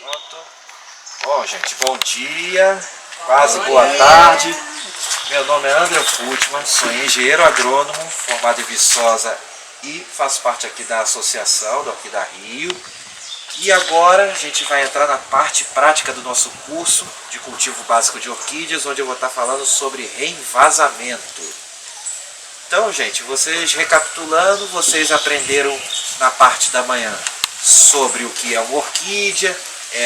Pronto. Bom, gente, bom dia, quase boa tarde. Meu nome é André Futman, sou engenheiro agrônomo, formado em Viçosa e faço parte aqui da associação do Orquídea Rio. E agora a gente vai entrar na parte prática do nosso curso de cultivo básico de orquídeas, onde eu vou estar falando sobre reenvasamento. Então, gente, vocês recapitulando, vocês aprenderam na parte da manhã sobre o que é uma orquídea,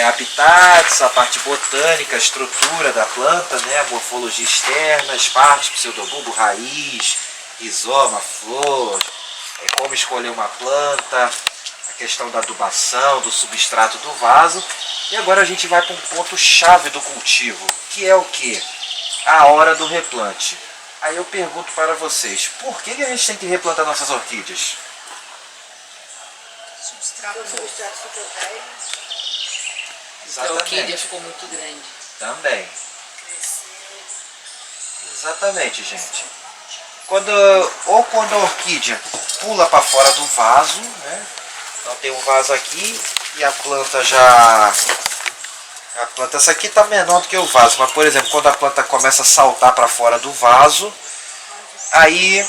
habitats, a parte botânica, a estrutura da planta, né, a morfologia externa, as partes, pseudobulbo, raiz, rizoma, flor, como escolher uma planta, a questão da adubação, do substrato do vaso. E agora a gente vai para um ponto chave do cultivo, que é o que? A hora do replante. Aí eu pergunto para vocês, por que a gente tem que replantar nossas orquídeas? Substrato ficou velho. Exatamente. A orquídea ficou muito grande. Também. Exatamente, gente. Quando a orquídea pula para fora do vaso, né? Então tem um vaso aqui e a planta já... essa aqui está menor do que o vaso, mas por exemplo, quando a planta começa a saltar para fora do vaso, aí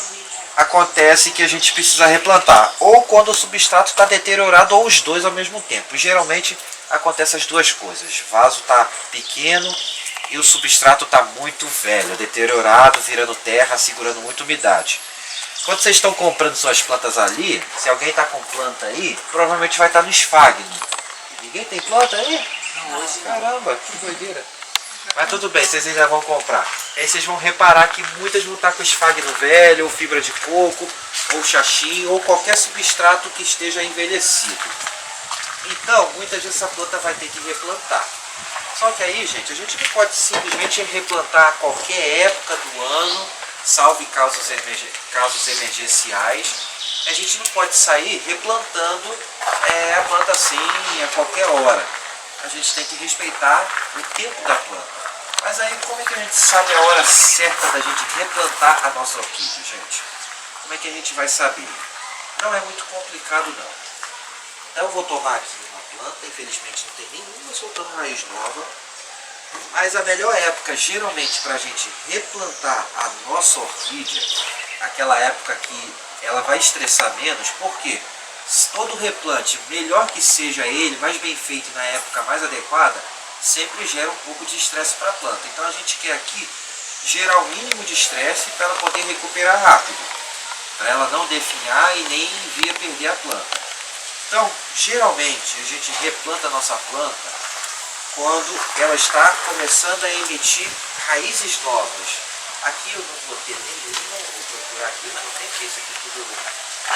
acontece que a gente precisa replantar. Ou quando o substrato está deteriorado, ou os dois ao mesmo tempo. Geralmente acontece as duas coisas. O vaso está pequeno e o substrato está muito velho, deteriorado, virando terra, segurando muita umidade. Quando vocês estão comprando suas plantas ali, se alguém está com planta aí, provavelmente vai estar no esfagno. Ninguém tem planta aí? Caramba, que doideira. Mas tudo bem, vocês ainda vão comprar. Aí vocês vão reparar que muitas vão estar com esfagno velho, ou fibra de coco, ou xaxim, ou qualquer substrato que esteja envelhecido. Então, muitas vezes essa planta vai ter que replantar. Só que aí, gente, a gente não pode simplesmente replantar a qualquer época do ano, salvo em casos emergenciais. A gente não pode sair replantando a planta assim a qualquer hora. A gente tem que respeitar o tempo da planta. Mas aí como é que a gente sabe a hora certa da gente replantar a nossa orquídea, gente? Como é que a gente vai saber? Não é muito complicado não. Então eu vou tomar aqui uma planta, infelizmente não tem nenhuma soltando raiz nova. Mas a melhor época geralmente para a gente replantar a nossa orquídea, aquela época que ela vai estressar menos, por quê? Todo replante, melhor que seja ele, mais bem feito na época mais adequada, sempre gera um pouco de estresse para a planta. Então a gente quer aqui gerar o mínimo de estresse para ela poder recuperar rápido, para ela não definhar e nem vir a perder a planta. Então, geralmente a gente replanta a nossa planta quando ela está começando a emitir raízes novas. Aqui eu não vou ter nenhuma, vou procurar aqui, mas não tem que esse aqui tudo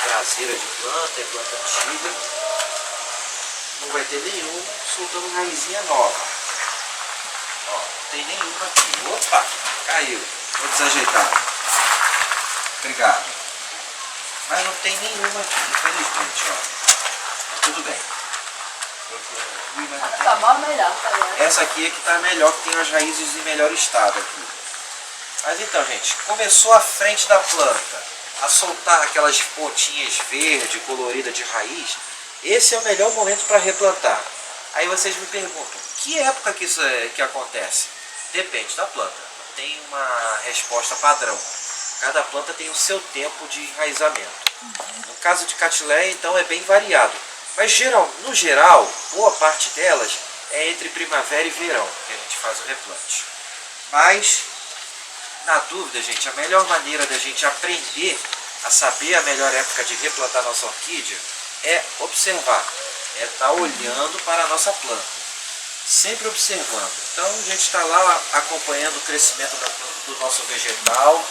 traseira de planta, é planta antiga. Não vai ter nenhuma soltando raizinha nova. Ó, não tem nenhuma aqui. Opa, caiu. Vou desajeitar. Obrigado. Mas não tem nenhuma aqui, infelizmente, ó. Mas tudo bem. Tá bom, melhor, tá bom. Essa aqui é que está melhor, que tem as raízes em melhor estado aqui. Mas então, gente, começou a frente da planta a soltar aquelas pontinhas verde, colorida de raiz, esse é o melhor momento para replantar. Aí vocês me perguntam, que época que isso que acontece? Depende da planta, tem uma resposta padrão. Cada planta tem o seu tempo de enraizamento. No caso de Cattleya, então, é bem variado. Mas no geral, boa parte delas é entre primavera e verão que a gente faz o replante. Mas, na dúvida, gente, a melhor maneira da gente aprender a saber a melhor época de replantar nossa orquídea é observar, é estar olhando para a nossa planta, sempre observando. Então a gente está lá acompanhando o crescimento do nosso vegetal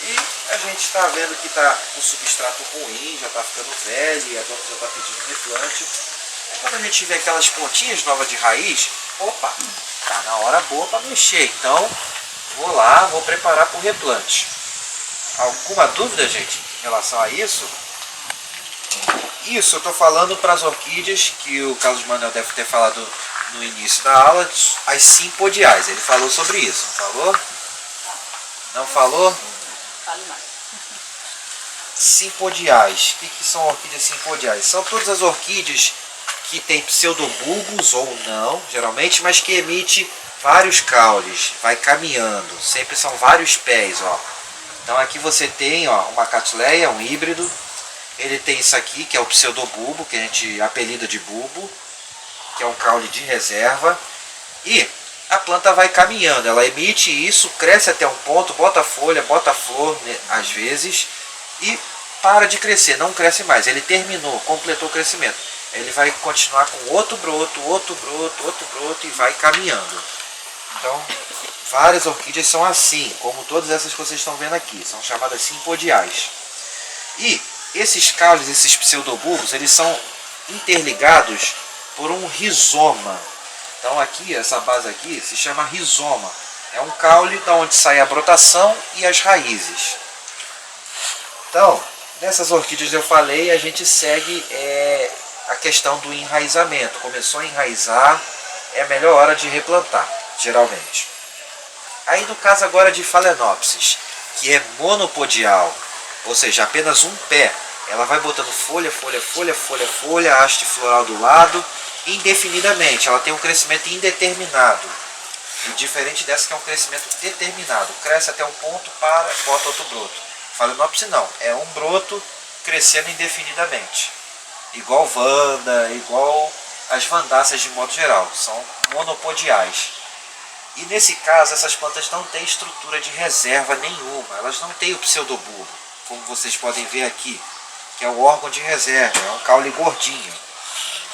e a gente está vendo que está com o substrato ruim, já está ficando velho e a planta já está pedindo replante. E quando a gente vê aquelas pontinhas novas de raiz, opa, está na hora boa para mexer, então vou lá, vou preparar para o replante. Alguma dúvida, gente, em relação a isso? Isso eu estou falando para as orquídeas, que o Carlos Manuel deve ter falado no início da aula, as simpodiais. Ele falou sobre isso, não falou? Não falou? Fale mais. Simpodiais. O que são orquídeas simpodiais? São todas as orquídeas que tem pseudobulbos ou não, geralmente, mas que emite vários caules, vai caminhando, sempre são vários pés, ó. Então aqui você tem, ó, uma Cattleya, um híbrido, ele tem isso aqui, que é o pseudobulbo, que a gente apelida de bulbo, que é um caule de reserva, e a planta vai caminhando, ela emite isso, cresce até um ponto, bota folha, bota flor, né, às vezes, e para de crescer, não cresce mais, ele terminou, completou o crescimento. Ele vai continuar com outro broto, outro broto, outro broto e vai caminhando. Então, várias orquídeas são assim, como todas essas que vocês estão vendo aqui, são chamadas simpodiais. E esses caules, esses pseudobulbos, eles são interligados por um rizoma. Então aqui, essa base aqui, se chama rizoma. É um caule da onde sai a brotação e as raízes. Então, nessas orquídeas eu falei, a gente segue a questão do enraizamento. Começou a enraizar, é a melhor hora de replantar, geralmente. Aí no caso agora de Phalaenopsis, que é monopodial, ou seja, apenas um pé, ela vai botando folha, folha, folha, folha, folha, haste floral do lado, indefinidamente. Ela tem um crescimento indeterminado. E diferente dessa que é um crescimento determinado. Cresce até um ponto, para, bota outro broto. Phalaenopsis não, é um broto crescendo indefinidamente. Igual vanda, igual as vandáceas de modo geral. São monopodiais. E nesse caso, essas plantas não têm estrutura de reserva nenhuma. Elas não têm o pseudobulbo, como vocês podem ver aqui, que é o órgão de reserva, é um caule gordinho.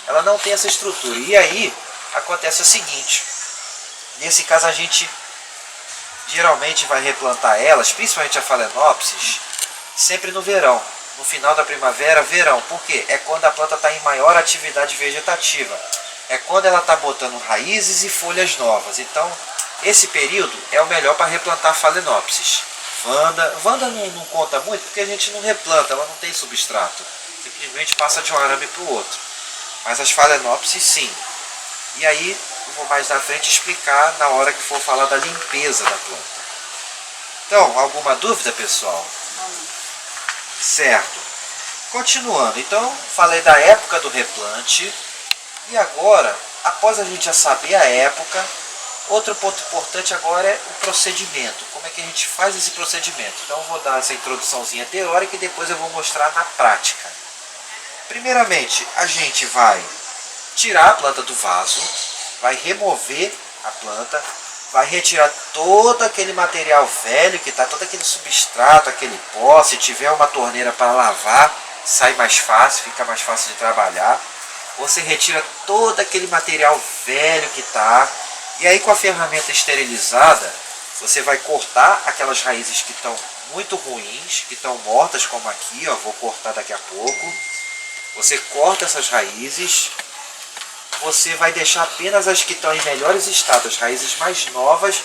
Ela não tem essa estrutura. E aí, acontece o seguinte. Nesse caso, a gente geralmente vai replantar elas, principalmente a Phalaenopsis, sempre no verão. No final da primavera, verão. Por quê? É quando a planta está em maior atividade vegetativa. É quando ela está botando raízes e folhas novas. Então, esse período é o melhor para replantar Phalaenopsis. Vanda não conta muito porque a gente não replanta, ela não tem substrato. Simplesmente passa de um arame para o outro. Mas as Phalaenopsis sim. E aí eu vou mais na frente explicar na hora que for falar da limpeza da planta. Então, alguma dúvida, pessoal? Certo. Continuando, então falei da época do replante. E agora, após a gente já saber a época, outro ponto importante agora é o procedimento. Como é que a gente faz esse procedimento? Então eu vou dar essa introduçãozinha teórica e depois eu vou mostrar na prática. Primeiramente, a gente vai tirar a planta do vaso, vai remover a planta, vai retirar todo aquele material velho que está, todo aquele substrato, aquele pó. Se tiver uma torneira para lavar, sai mais fácil, fica mais fácil de trabalhar. Você retira todo aquele material velho que está, e aí com a ferramenta esterilizada, você vai cortar aquelas raízes que estão muito ruins, que estão mortas, como aqui, ó, vou cortar daqui a pouco. Você corta essas raízes, você vai deixar apenas as que estão em melhores estados, as raízes mais novas,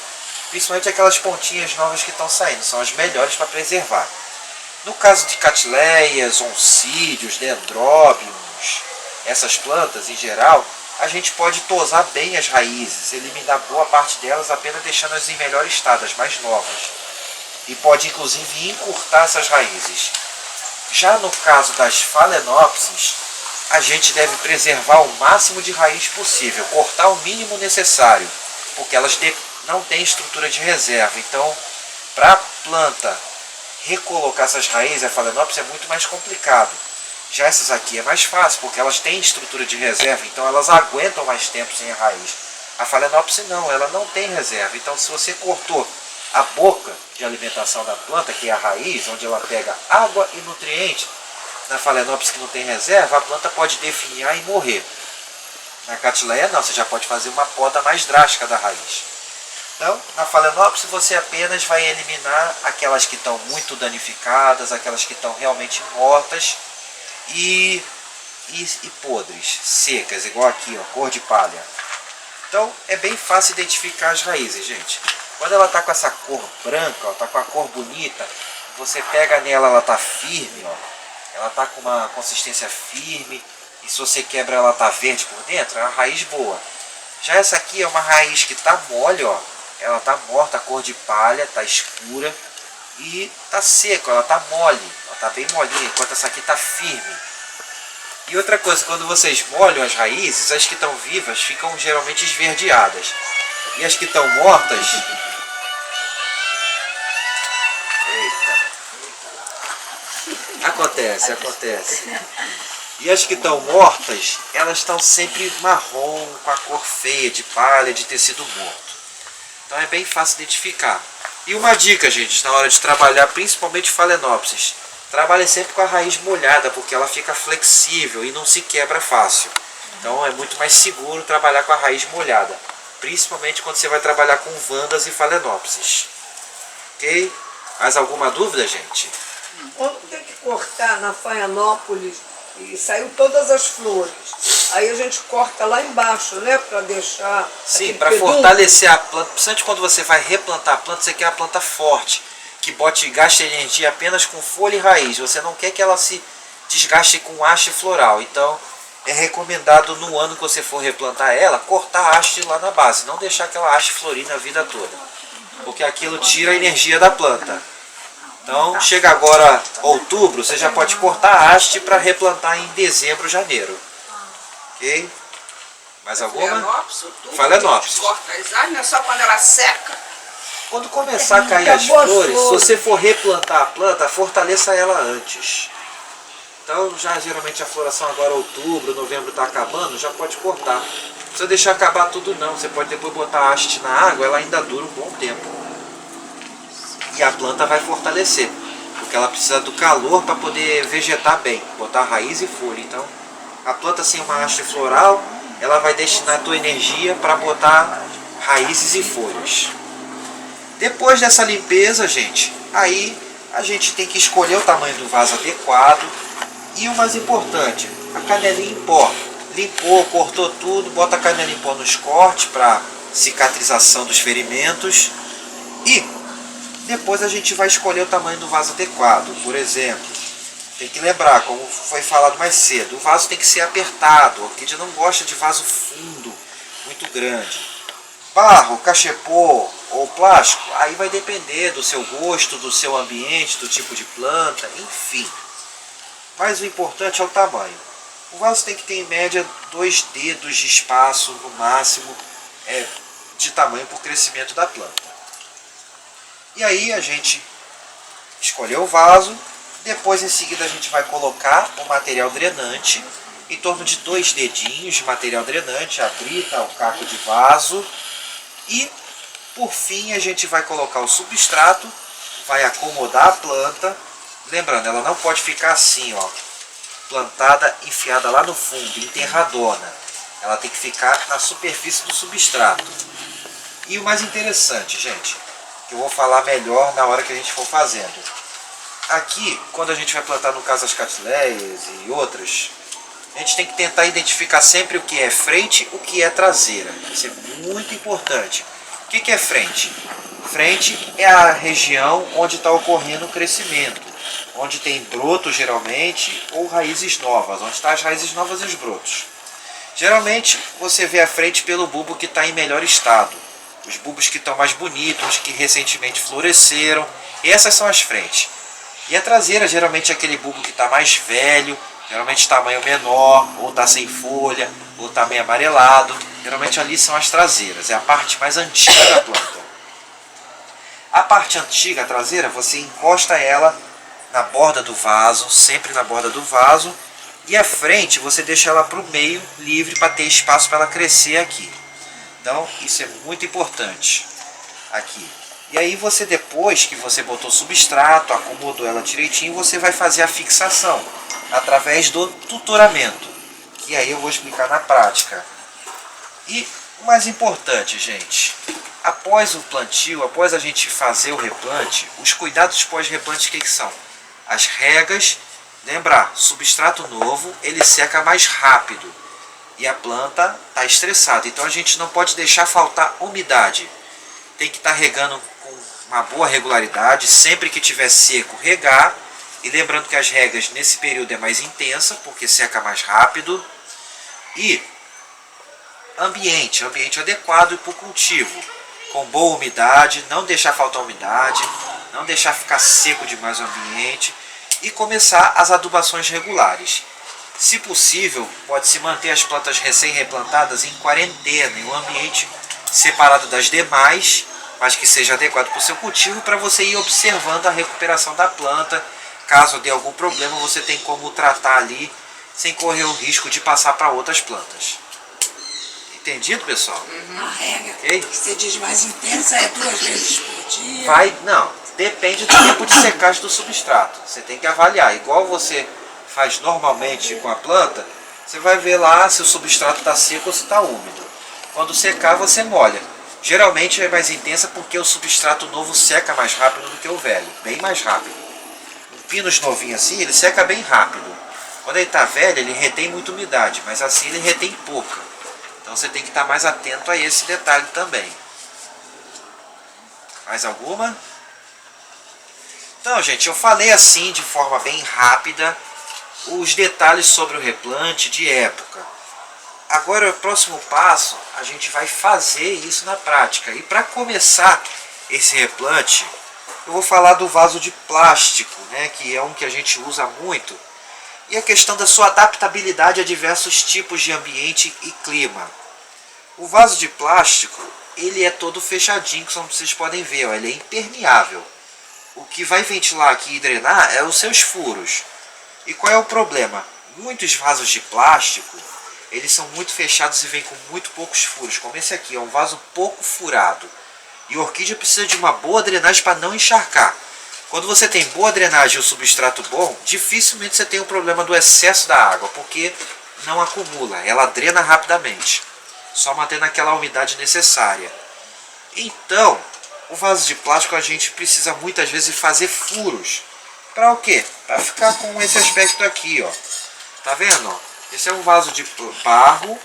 principalmente aquelas pontinhas novas que estão saindo, são as melhores para preservar. No caso de Cattleyas, oncídios, dendróbiums, essas plantas em geral, a gente pode tosar bem as raízes, eliminar boa parte delas apenas deixando-as em melhor estado, as mais novas. E pode inclusive encurtar essas raízes. Já no caso das Phalaenopsis, a gente deve preservar o máximo de raiz possível, cortar o mínimo necessário, porque elas não têm estrutura de reserva. Então, para a planta recolocar essas raízes, a Phalaenopsis é muito mais complicado. Já essas aqui é mais fácil, porque elas têm estrutura de reserva, então elas aguentam mais tempo sem a raiz. A Phalaenopsis não, ela não tem reserva. Então se você cortou a boca de alimentação da planta, que é a raiz, onde ela pega água e nutriente, na Phalaenopsis que não tem reserva, a planta pode definhar e morrer. Na Cattleya não, você já pode fazer uma poda mais drástica da raiz. Então, na Phalaenopsis você apenas vai eliminar aquelas que estão muito danificadas, aquelas que estão realmente mortas, e podres, secas, igual aqui, ó, cor de palha. Então é bem fácil identificar as raízes, gente. Quando ela está com essa cor branca, está com a cor bonita, você pega nela, ela está firme, ó, ela está com uma consistência firme, e se você quebra ela está verde por dentro, é uma raiz boa. Já essa aqui é uma raiz que está mole, ó, ela está morta, a cor de palha, está escura, e está seco, ela está mole, ela está bem molinha, enquanto essa aqui está firme. E outra coisa, quando vocês molham as raízes, as que estão vivas ficam geralmente esverdeadas. E as que estão mortas... Eita! Acontece. E as que estão mortas, elas estão sempre marrom, com a cor feia, de palha, de tecido morto. Então é bem fácil identificar. E uma dica, gente, na hora de trabalhar, principalmente Phalaenopsis. Trabalhe sempre com a raiz molhada, porque ela fica flexível e não se quebra fácil. Então é muito mais seguro trabalhar com a raiz molhada. Principalmente quando você vai trabalhar com Vandas e Phalaenopsis. Ok? Mais alguma dúvida, gente? Quando tem que cortar na Phalaenopsis e saiu todas as flores, aí a gente corta lá embaixo, né? Para deixar... Sim, para fortalecer a planta. Principalmente quando você vai replantar a planta, você quer a planta forte, que gaste energia apenas com folha e raiz. Você não quer que ela se desgaste com haste floral. Então é recomendado, no ano que você for replantar ela, cortar a haste lá na base. Não deixar aquela haste florir a vida toda, porque aquilo tira a energia da planta. Então chega agora outubro, você já pode cortar a haste para replantar em dezembro, janeiro. Ok? Mais alguma? Phalaenopsis. Corta as árvores, só quando ela seca. Quando começar a cair as flores, se você for replantar a planta, fortaleça ela antes. Então, já geralmente a floração agora, outubro, novembro está acabando, já pode cortar. Não precisa deixar acabar tudo não, você pode depois botar a haste na água, ela ainda dura um bom tempo. E a planta vai fortalecer, porque ela precisa do calor para poder vegetar bem, botar raiz e folha. Então, a planta sem uma haste floral, ela vai destinar a tua energia para botar raízes e folhas. Depois dessa limpeza, gente, aí a gente tem que escolher o tamanho do vaso adequado. E o mais importante, a canelinha em pó. Limpou, cortou tudo, bota a canela em pó nos cortes para cicatrização dos ferimentos. E depois a gente vai escolher o tamanho do vaso adequado. Por exemplo, tem que lembrar, como foi falado mais cedo, o vaso tem que ser apertado. A orquídea não gosta de vaso fundo, muito grande. Barro, cachepô ou plástico, aí vai depender do seu gosto, do seu ambiente, do tipo de planta, enfim. Mas o importante é o tamanho. O vaso tem que ter em média 2 dedos de espaço, no máximo, de tamanho por crescimento da planta. E aí a gente escolheu o vaso, depois em seguida a gente vai colocar o material drenante, em torno de 2 dedinhos de material drenante, a brita, o caco de vaso. E por fim a gente vai colocar o substrato, vai acomodar a planta. Lembrando, ela não pode ficar assim, ó, plantada, enfiada lá no fundo, enterradona. Ela tem que ficar na superfície do substrato. E o mais interessante, gente, que eu vou falar melhor na hora que a gente for fazendo. Aqui, quando a gente vai plantar no caso as catileias e outras, a gente tem que tentar identificar sempre o que é frente e o que é traseira. Isso é muito importante. O que é frente? Frente é a região onde está ocorrendo o crescimento, onde tem brotos geralmente, ou raízes novas, onde estão as raízes novas e os brotos. Geralmente você vê a frente pelo bulbo que está em melhor estado, os bulbos que estão mais bonitos, que recentemente floresceram, essas são as frentes. E a traseira geralmente é aquele bulbo que está mais velho, geralmente tamanho menor, ou está sem folha, ou está meio amarelado. Geralmente ali são as traseiras, é a parte mais antiga da planta. A parte antiga, a traseira, você encosta ela na borda do vaso, sempre na borda do vaso. E a frente você deixa ela para o meio, livre para ter espaço para ela crescer aqui. Então isso é muito importante aqui. E aí você, depois que você botou o substrato, acomodou ela direitinho, você vai fazer a fixação através do tutoramento, que aí eu vou explicar na prática. E o mais importante, gente, após o plantio, após a gente fazer o replante, os cuidados pós-replante, o que são? As regas, lembrar, substrato novo, ele seca mais rápido e a planta está estressada, então a gente não pode deixar faltar umidade. Tem que estar regando com uma boa regularidade, sempre que tiver seco, regar. E lembrando que as regas nesse período é mais intensa, porque seca mais rápido. E ambiente adequado para o cultivo, com boa umidade, não deixar faltar umidade, não deixar ficar seco demais o ambiente. E começar as adubações regulares. Se possível, pode-se manter as plantas recém-replantadas em quarentena, em um ambiente separado das demais, mas que seja adequado para o seu cultivo, para você ir observando a recuperação da planta. Caso dê algum problema, você tem como tratar ali, sem correr o risco de passar para outras plantas. Entendido, pessoal? A regra Ok? que você diz mais intensa é 2 vezes por dia. Não, depende do tempo de secagem do substrato. Você tem que avaliar, igual você faz normalmente com a planta, você vai ver lá se o substrato está seco ou se está úmido. Quando secar, você molha. Geralmente é mais intensa porque o substrato novo seca mais rápido do que o velho, bem mais rápido. Um pinos novinho assim, ele seca bem rápido. Quando ele está velho, ele retém muita umidade, mas assim ele retém pouca. Então você tem que estar mais atento a esse detalhe também. Mais alguma? Então, gente, eu falei assim de forma bem rápida os detalhes sobre o replante de época. Agora, o próximo passo, a gente vai fazer isso na prática. E para começar esse replante, eu vou falar do vaso de plástico, né, que é um que a gente usa muito. E a questão da sua adaptabilidade a diversos tipos de ambiente e clima. O vaso de plástico, ele é todo fechadinho, como vocês podem ver, ó, ele é impermeável. O que vai ventilar aqui e drenar é os seus furos. E qual é o problema? Muitos vasos de plástico, eles são muito fechados e vêm com muito poucos furos, como esse aqui, é um vaso pouco furado. E a orquídea precisa de uma boa drenagem para não encharcar. Quando você tem boa drenagem e o substrato bom, dificilmente você tem o problema do excesso da água, porque não acumula, ela drena rapidamente, só mantendo aquela umidade necessária. Então, o vaso de plástico a gente precisa muitas vezes fazer furos. Para o quê? Para ficar com esse aspecto aqui, ó. Tá vendo? Ó? Esse é um vaso de barro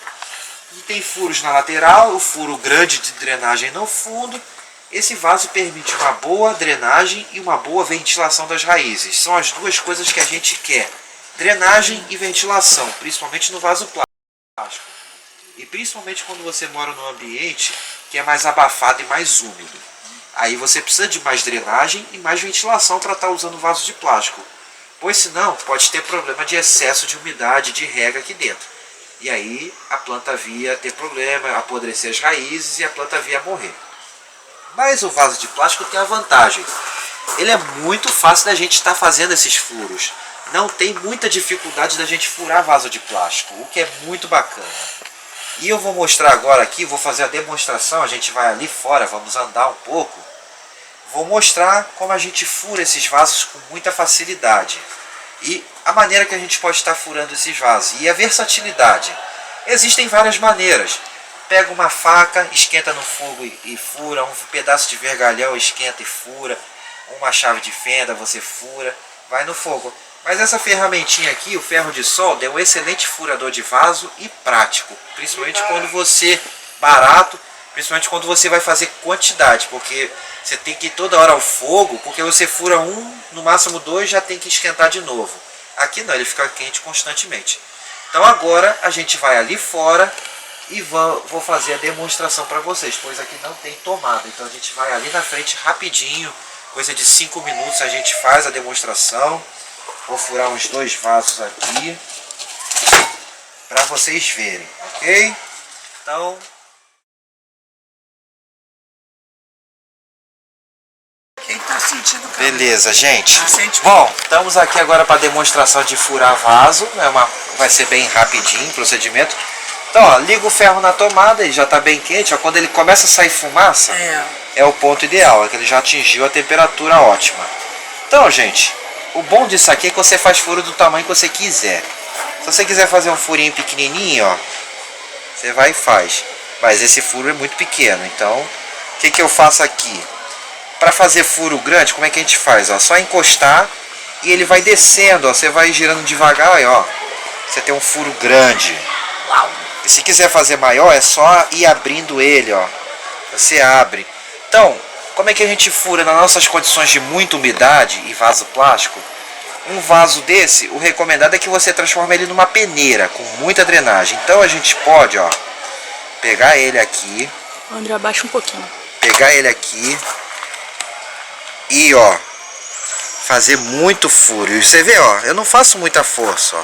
e tem furos na lateral, o furo grande de drenagem no fundo. Esse vaso permite uma boa drenagem e uma boa ventilação das raízes. São as duas coisas que a gente quer. Drenagem e ventilação, principalmente no vaso plástico. E principalmente quando você mora num ambiente que é mais abafado e mais úmido. Aí você precisa de mais drenagem e mais ventilação para estar usando vaso de plástico. Pois senão pode ter problema de excesso de umidade, de rega aqui dentro. E aí a planta via ter problema, apodrecer as raízes e a planta via morrer. Mas o vaso de plástico tem a vantagem. Ele é muito fácil da gente estar fazendo esses furos. Não tem muita dificuldade da gente furar vaso de plástico, o que é muito bacana. E eu vou mostrar agora aqui, vou fazer a demonstração, a gente vai ali fora, vamos andar um pouco. Vou mostrar como a gente fura esses vasos com muita facilidade. E a maneira que a gente pode estar furando esses vasos. E a versatilidade. Existem várias maneiras. Pega uma faca, esquenta no fogo e fura. Um pedaço de vergalhão, esquenta e fura. Uma chave de fenda, você fura. Vai no fogo. Mas essa ferramentinha aqui, o ferro de solda, é um excelente furador de vaso e prático. Principalmente quando você... barato. Principalmente quando você vai fazer quantidade. Porque você tem que ir toda hora ao fogo. Porque você fura um, no máximo dois, já tem que esquentar de novo. Aqui não, ele fica quente constantemente. Então agora a gente vai ali fora e vou fazer a demonstração para vocês, pois aqui não tem tomada. Então a gente vai ali na frente rapidinho, coisa de 5 minutos a gente faz a demonstração. Vou furar uns 2 vasos aqui para vocês verem, ok? Então... Quem tá sentindo calor? beleza, gente. Sente. Bom, estamos aqui agora para a demonstração de furar vaso. Vai ser bem rapidinho o procedimento. Então, ó, liga o ferro na tomada, ele já está bem quente. Ó, quando ele começa a sair fumaça, é o ponto ideal, é que ele já atingiu a temperatura ótima. Então, gente, o bom disso aqui é que você faz furo do tamanho que você quiser. Se você quiser fazer um furinho pequenininho, ó, você vai e faz. Mas esse furo é muito pequeno, então o que eu faço aqui? Para fazer furo grande, como é que a gente faz? Ó, só encostar e ele vai descendo, ó, você vai girando devagar, ó, você tem um furo grande. Uau. E se quiser fazer maior, é só ir abrindo ele, ó. Você abre. Então, como é que a gente fura nas nossas condições de muita umidade e vaso plástico? Um vaso desse, o recomendado é que você transforme ele numa peneira com muita drenagem. Então a gente pode, ó, pegar ele aqui. André, abaixa um pouquinho. Pegar ele aqui e, ó, fazer muito furo. E você vê, ó, eu não faço muita força, ó.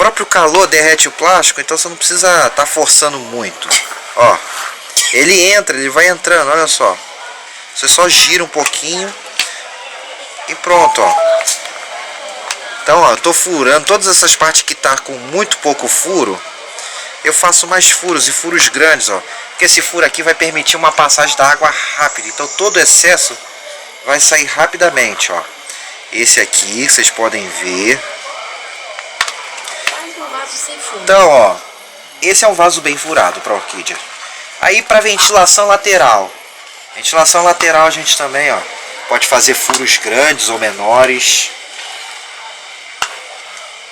próprio calor derrete o plástico, então você não precisa estar forçando muito. Ó, ele entra, ele vai entrando, olha só. Você só gira um pouquinho e pronto, ó. Então, ó, eu tô furando todas essas partes que tá com muito pouco furo. Eu faço mais furos e furos grandes, ó. Porque esse furo aqui vai permitir uma passagem da água rápida. Então todo o excesso vai sair rapidamente, ó. Esse aqui, vocês podem ver. Faz um vaso sem fundo. Então, ó, esse é um vaso bem furado para orquídea. Aí para ventilação lateral. Ventilação lateral a gente também, ó, pode fazer furos grandes ou menores.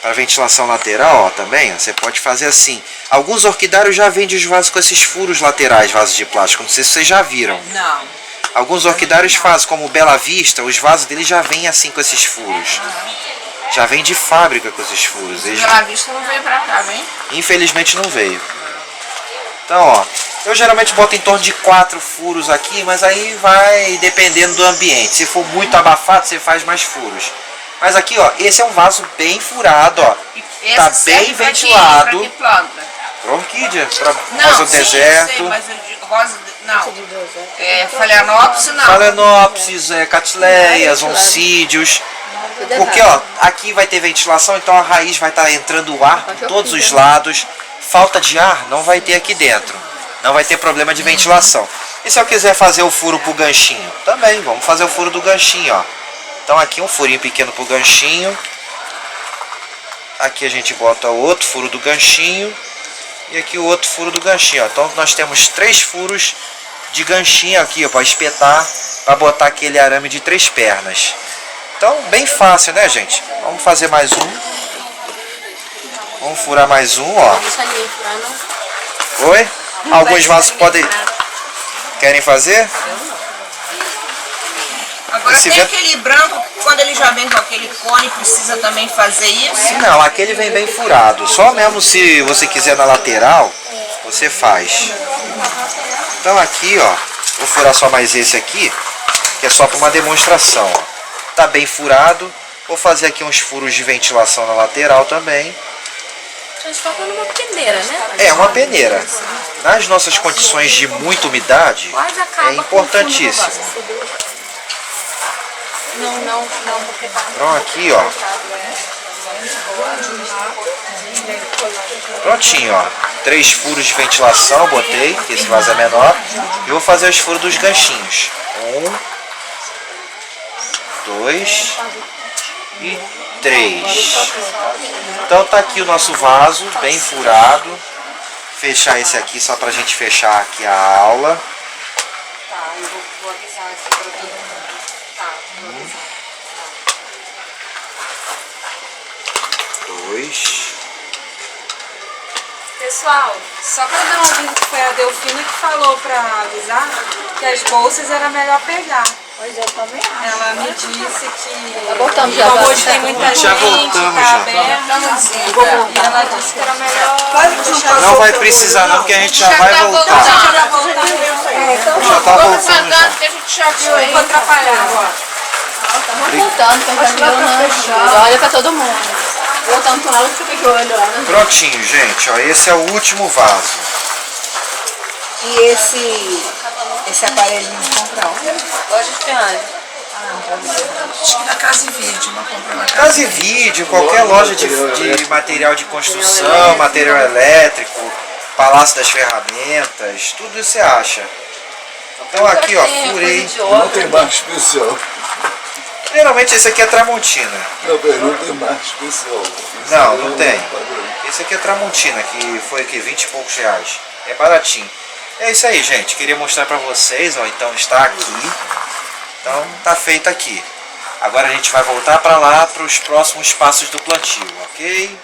Para ventilação lateral, ó, também, ó, você pode fazer assim. Alguns orquidários já vendem os vasos com esses furos laterais, vasos de plástico. Não sei se vocês já viram. Não. Alguns orquidários fazem, como o Bela Vista, os vasos deles já vêm assim com esses furos. Já vem de fábrica com esses furos. Eles, Bela Vista não veio pra cá, vem? infelizmente não veio. Então, ó, eu geralmente boto em torno de 4 furos aqui, mas aí vai dependendo do ambiente. Se for muito abafado, você faz mais furos. Mas aqui, ó, esse é um vaso bem furado, ó. Tá bem ventilado. Pra que planta? Pra orquídea, pra Não, rosa do sim, deserto. eu sei, mas eu digo rosa... Não. É, Phalaenopsis não. Phalaenopsis, Cattleyas, oncídios. Porque, ó, aqui vai ter ventilação, então a raiz vai estar entrando o ar por todos os lados. Falta de ar não vai ter aqui dentro. Não vai ter problema de ventilação. E se eu quiser fazer o furo pro ganchinho? Também, vamos fazer o furo do ganchinho, ó. Então aqui um furinho pequeno pro ganchinho. Aqui a gente bota o outro furo do ganchinho. E aqui o outro furo do ganchinho, ó. Então nós temos 3 furos de ganchinho aqui, ó, para espetar, para botar aquele arame de 3 pernas. Então bem fácil, né, gente? Vamos fazer mais um. Vamos furar mais um, ó. Deixa ninguém furar, não. Oi? Alguns vasos podem... Querem fazer? Agora Esse tem vento- aquele branco, quando ele já vem com aquele cone, precisa também fazer isso? Não, aquele vem bem furado. Só mesmo se você quiser na lateral, você faz. Então aqui, ó, vou furar só mais esse aqui, que é só para uma demonstração, ó. Tá bem furado. Vou fazer aqui uns furos de ventilação na lateral também. Transforma numa peneira, né? É uma peneira. Nas nossas condições de muita umidade, Quase acaba é com o importantíssimo. fundo do vaso. Não, porque tá... Então aqui, ó. Prontinho, ó. 3 furos de ventilação, botei, que esse vaso é menor. E vou fazer os furos dos ganchinhos. 1, 2 e 3. Então tá aqui o nosso vaso, bem furado. Fechar esse aqui só pra gente fechar aqui a aula. Tá, eu vou avisar aqui pra todo mundo. Tá, vou avisar. 2. Pessoal, só para dar um aviso que foi a Delfina que falou para avisar que as bolsas era melhor pegar. Pois eu também acho. Ela me disse que Tá voltando já, como tá? hoje tem muita Já gente, voltamos, tá já. aberto, e ela disse que era melhor Não vai precisar não, porque a gente já vai voltar. já voltar. Já tá voltando já. que a gente já viu Eu aí. vou atrapalhar agora. Estamos voltando, que a gente já viu, né? Olha pra todo mundo. Voltando com ela, fica de olho, olha. Prontinho, gente, ó, esse é o último vaso. E esse aparelhinho compra onde? Loja de ferragem. Acho que na Casa e Vídeo, uma compra na Casa. Casa e vídeo, qualquer loja de material de construção, material elétrico, Palácio das Ferramentas, tudo isso você acha. Então aqui, ó, furei. Não tem marca especial. Geralmente esse aqui é Tramontina. Não, peraí, não tem marca especial. Não, não tem. Esse aqui é Tramontina, que foi aqui, 20 e poucos reais. É baratinho. É isso aí, gente. Queria mostrar pra vocês, ó. Então está aqui. Então tá feito aqui. Agora a gente vai voltar pra lá para os próximos passos do plantio, ok?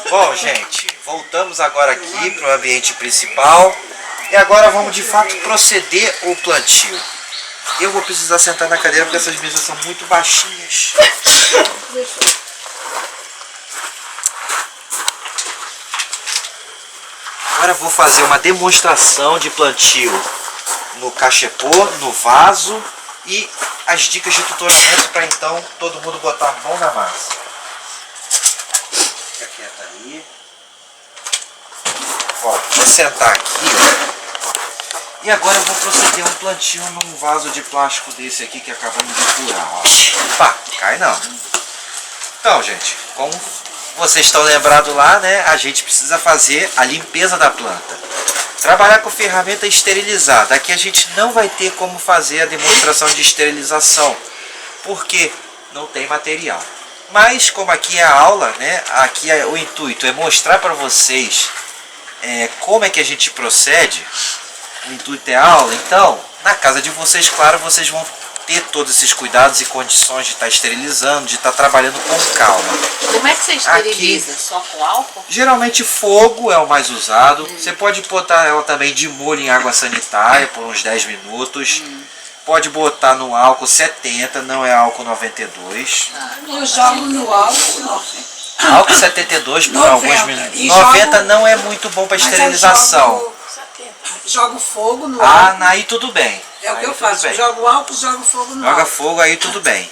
Bom, gente, voltamos agora aqui para o ambiente principal. E agora vamos de fato proceder ao plantio. Eu vou precisar sentar na cadeira porque essas mesas são muito baixinhas. Agora eu vou fazer uma demonstração de plantio no cachepô, no vaso e as dicas de tutoriamento para então todo mundo botar a mão na massa. Fica quieta aí. Ó, vou sentar aqui, ó. E agora eu vou proceder a um plantio num vaso de plástico desse aqui que acabamos de furar, ó. Pá, cai não. Então, gente, como vocês estão lembrados lá, né, a gente precisa fazer a limpeza da planta. Trabalhar com ferramenta esterilizada. Aqui a gente não vai ter como fazer a demonstração de esterilização, porque não tem material. Mas como aqui é a aula, né, aqui o intuito é mostrar para vocês como é que a gente procede. O intuito é a aula, então na casa de vocês, claro, vocês vão ter todos esses cuidados e condições de estar esterilizando, de estar trabalhando com calma. Como é que você esteriliza? Aqui, só com álcool? geralmente fogo é o mais usado. Você pode botar ela também de molho em água sanitária por uns 10 minutos. Pode botar no álcool 70, não é álcool 92. Eu jogo no álcool. Álcool 72 por 90, alguns minutos. e 90 jogo- não é muito bom para Mas eu esterilização. jogo fogo no álcool. Ah, aí tudo bem. É o Aí que eu tudo faço. bem. Jogo álcool, jogo fogo no Joga álcool. fogo, aí tudo bem.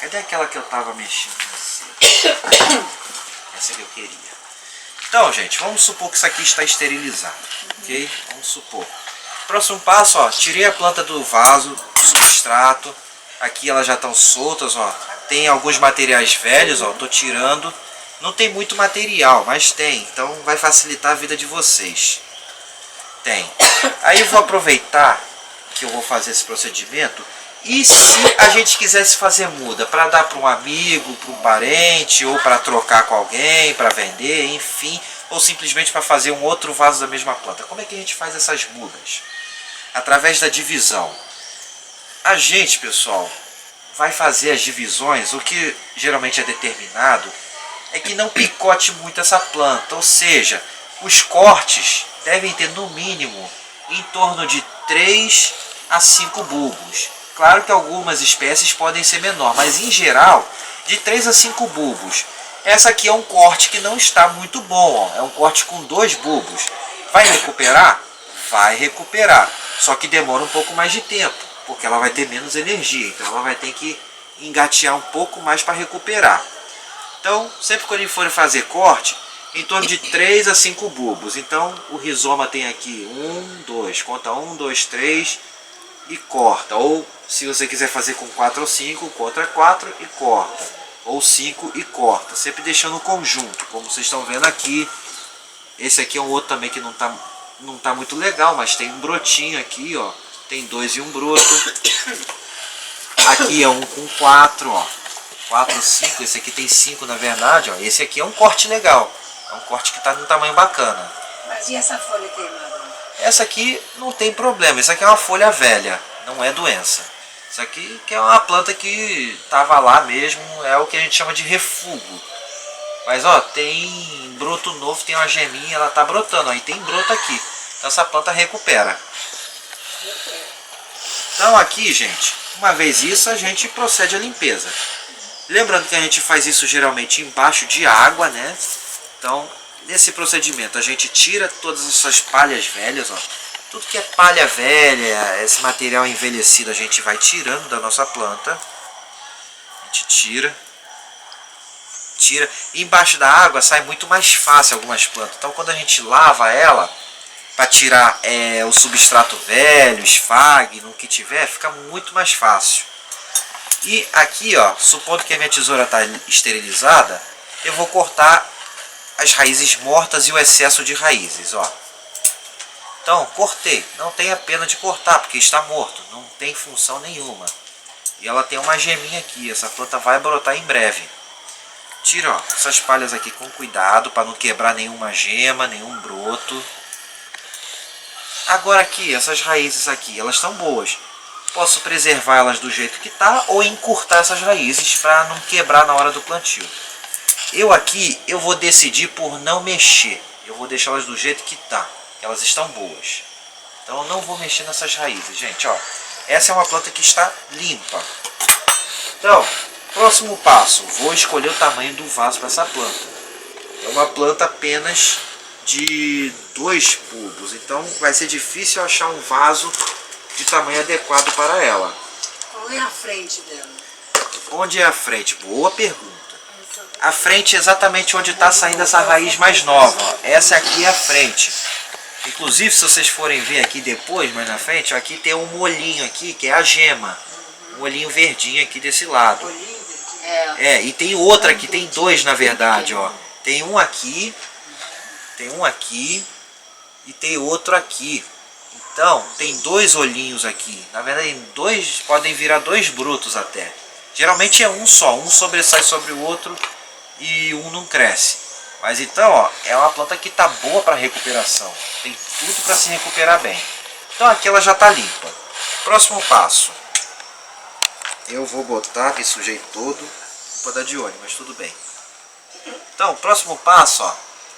Cadê aquela que eu tava mexendo? Essa que eu queria. Então, gente, vamos supor que isso aqui está esterilizado. Ok? Vamos supor. Próximo passo, ó. Tirei a planta do vaso, substrato. Aqui elas já estão soltas, ó. Tem alguns materiais velhos, ó. Tô tirando. Não tem muito material, mas tem. Então vai facilitar a vida de vocês. Tem. Aí eu vou aproveitar que eu vou fazer esse procedimento. E se a gente quisesse fazer muda para dar para um amigo, para um parente, ou para trocar com alguém, para vender, enfim, ou simplesmente para fazer um outro vaso da mesma planta. Como é que a gente faz essas mudas? Através da divisão. A gente, pessoal, vai fazer as divisões. O que geralmente é determinado é que não picote muito essa planta, ou seja, os cortes devem ter no mínimo em torno de 3 a 5 bulbos. Claro que algumas espécies podem ser menor, mas em geral de 3 a 5 bulbos. Essa aqui é um corte que não está muito bom, ó. É um corte com 2 bulbos. Vai recuperar? Vai recuperar, só que demora um pouco mais de tempo, porque ela vai ter menos energia, então ela vai ter que engatear um pouco mais para recuperar. Então, sempre quando for fazer corte, em torno de 3 a 5 bulbos. Então, o rizoma tem aqui 1, 2, conta 1, 2, 3 e corta. Ou, se você quiser fazer com 4 ou 5, conta 4 e corta. Ou 5 e corta. Sempre deixando o conjunto, como vocês estão vendo aqui. Esse aqui é um outro também que não tá muito legal, mas tem um brotinho aqui, ó. Tem 2 e um broto. Aqui é um com 4, ó. 4, 5, esse aqui tem 5 na verdade, ó. Esse aqui é um corte legal. É um corte que está num tamanho bacana. Mas e essa folha queimada? Essa aqui não tem problema. Isso aqui é uma folha velha, não é doença. Isso aqui que é uma planta que estava lá mesmo, é o que a gente chama de refúgio. Mas ó, tem broto novo, tem uma geminha, ela está brotando. Aí tem broto aqui. Então essa planta recupera. Então aqui, gente, uma vez isso, a gente procede à limpeza. Lembrando que a gente faz isso geralmente embaixo de água, né? Então, nesse procedimento, a gente tira todas essas palhas velhas, ó. Tudo que é palha velha, esse material envelhecido, a gente vai tirando da nossa planta. A gente tira. E embaixo da água sai muito mais fácil algumas plantas. Então, quando a gente lava ela, para tirar o substrato velho, esfague, no que tiver, fica muito mais fácil. E aqui, ó, supondo que a minha tesoura está esterilizada, eu vou cortar as raízes mortas e o excesso de raízes, ó. Então, cortei. Não tem a pena de cortar, porque está morto. Não tem função nenhuma. E ela tem uma geminha aqui. Essa planta vai brotar em breve. Tira, ó, essas palhas aqui com cuidado, para não quebrar nenhuma gema, nenhum broto. Agora aqui, essas raízes aqui, elas estão boas. Posso preservar elas do jeito que tá ou encurtar essas raízes para não quebrar na hora do plantio. Eu vou decidir por não mexer. Eu vou deixá-las do jeito que tá. Elas estão boas. Então eu não vou mexer nessas raízes, gente, ó. Essa é uma planta que está limpa. Então, próximo passo, vou escolher o tamanho do vaso para essa planta. É uma planta apenas de 2 bulbos, então vai ser difícil achar um vaso de tamanho adequado para ela. Qual é a frente dela? Onde é a frente? Boa pergunta. A frente é exatamente onde está saindo essa raiz mais nova. Ó. Essa aqui é a frente. Inclusive, se vocês forem ver aqui depois, mais na frente, ó, aqui tem um molhinho aqui, que é a gema. Um molhinho verdinho aqui desse lado. E tem outra aqui, tem dois na verdade, ó. Tem um aqui e tem outro aqui. Então, tem dois olhinhos aqui. Na verdade, dois podem virar dois brutos até. Geralmente é um só, um sobressai sobre o outro e um não cresce. Mas então, ó, é uma planta que tá boa para recuperação. Tem tudo para se recuperar bem. Então aqui ela já tá limpa. Próximo passo. Eu vou botar, me sujei todo, culpa da Dione, mas tudo bem. Então, próximo passo, ó,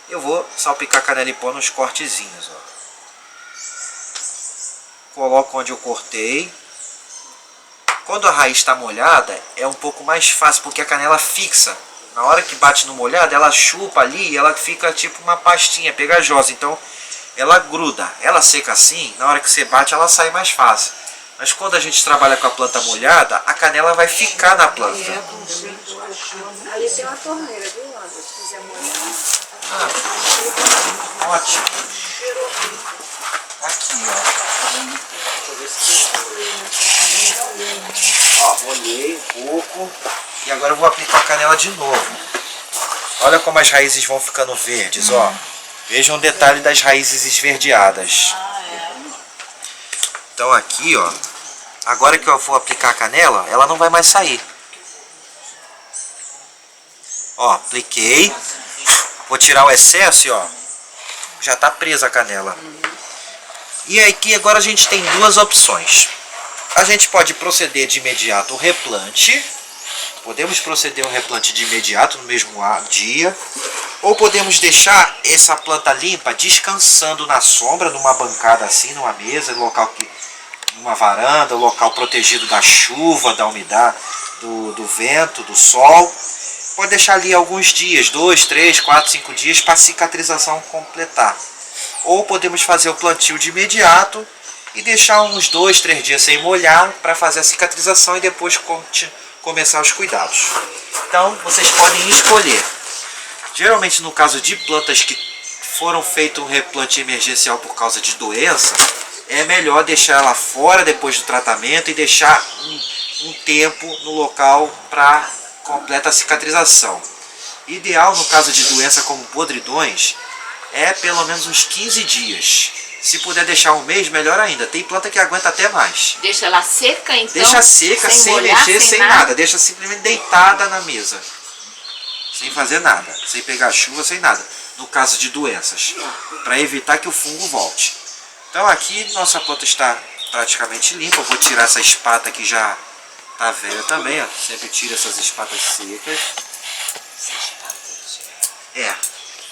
eu vou salpicar canela em pó nos cortezinhos, ó. Coloco onde eu cortei. Quando a raiz está molhada, é um pouco mais fácil, porque a canela fixa. Na hora que bate no molhado, ela chupa ali e ela fica tipo uma pastinha pegajosa. Então, ela gruda. Ela seca assim, na hora que você bate, ela sai mais fácil. Mas quando a gente trabalha com a planta molhada, a canela vai ficar na planta. Ali tem uma torneira, viu, Wanda? Se quiser molhar. Ótimo. Aqui, ó. Molhei um pouco. E agora eu vou aplicar a canela de novo. Olha como as raízes vão ficando verdes, ó. Vejam o detalhe das raízes esverdeadas. Então aqui, ó. Agora que eu vou aplicar a canela, ela não vai mais sair. Ó, apliquei. Vou tirar o excesso, ó. Já tá presa a canela. E aqui agora a gente tem duas opções. A gente pode proceder de imediato o replante. Podemos proceder ao replante de imediato no mesmo dia. Ou podemos deixar essa planta limpa descansando na sombra, numa bancada assim, numa mesa, numa varanda, local protegido da chuva, da umidade, do vento, do sol. Pode deixar ali alguns dias, 2, 3, 4, 5 dias para a cicatrização completar. Ou podemos fazer o plantio de imediato e deixar uns 2, 3 dias sem molhar para fazer a cicatrização e depois começar os cuidados. Então vocês podem escolher. Geralmente no caso de plantas que foram feito um replante emergencial por causa de doença, é melhor deixar ela fora depois do tratamento e deixar um tempo no local para completa cicatrização. Ideal no caso de doença como podridões é pelo menos uns 15 dias. Se puder deixar um mês, melhor ainda. Tem planta que aguenta até mais. Deixa ela seca, então? Deixa seca, sem molhar, mexer, sem nada. Deixa simplesmente deitada na mesa. Sem fazer nada. Sem pegar chuva, sem nada. No caso de doenças. Para evitar que o fungo volte. Então aqui nossa planta está praticamente limpa. Eu vou tirar essa espata que já está velha também. Ó. Sempre tiro essas espatas secas.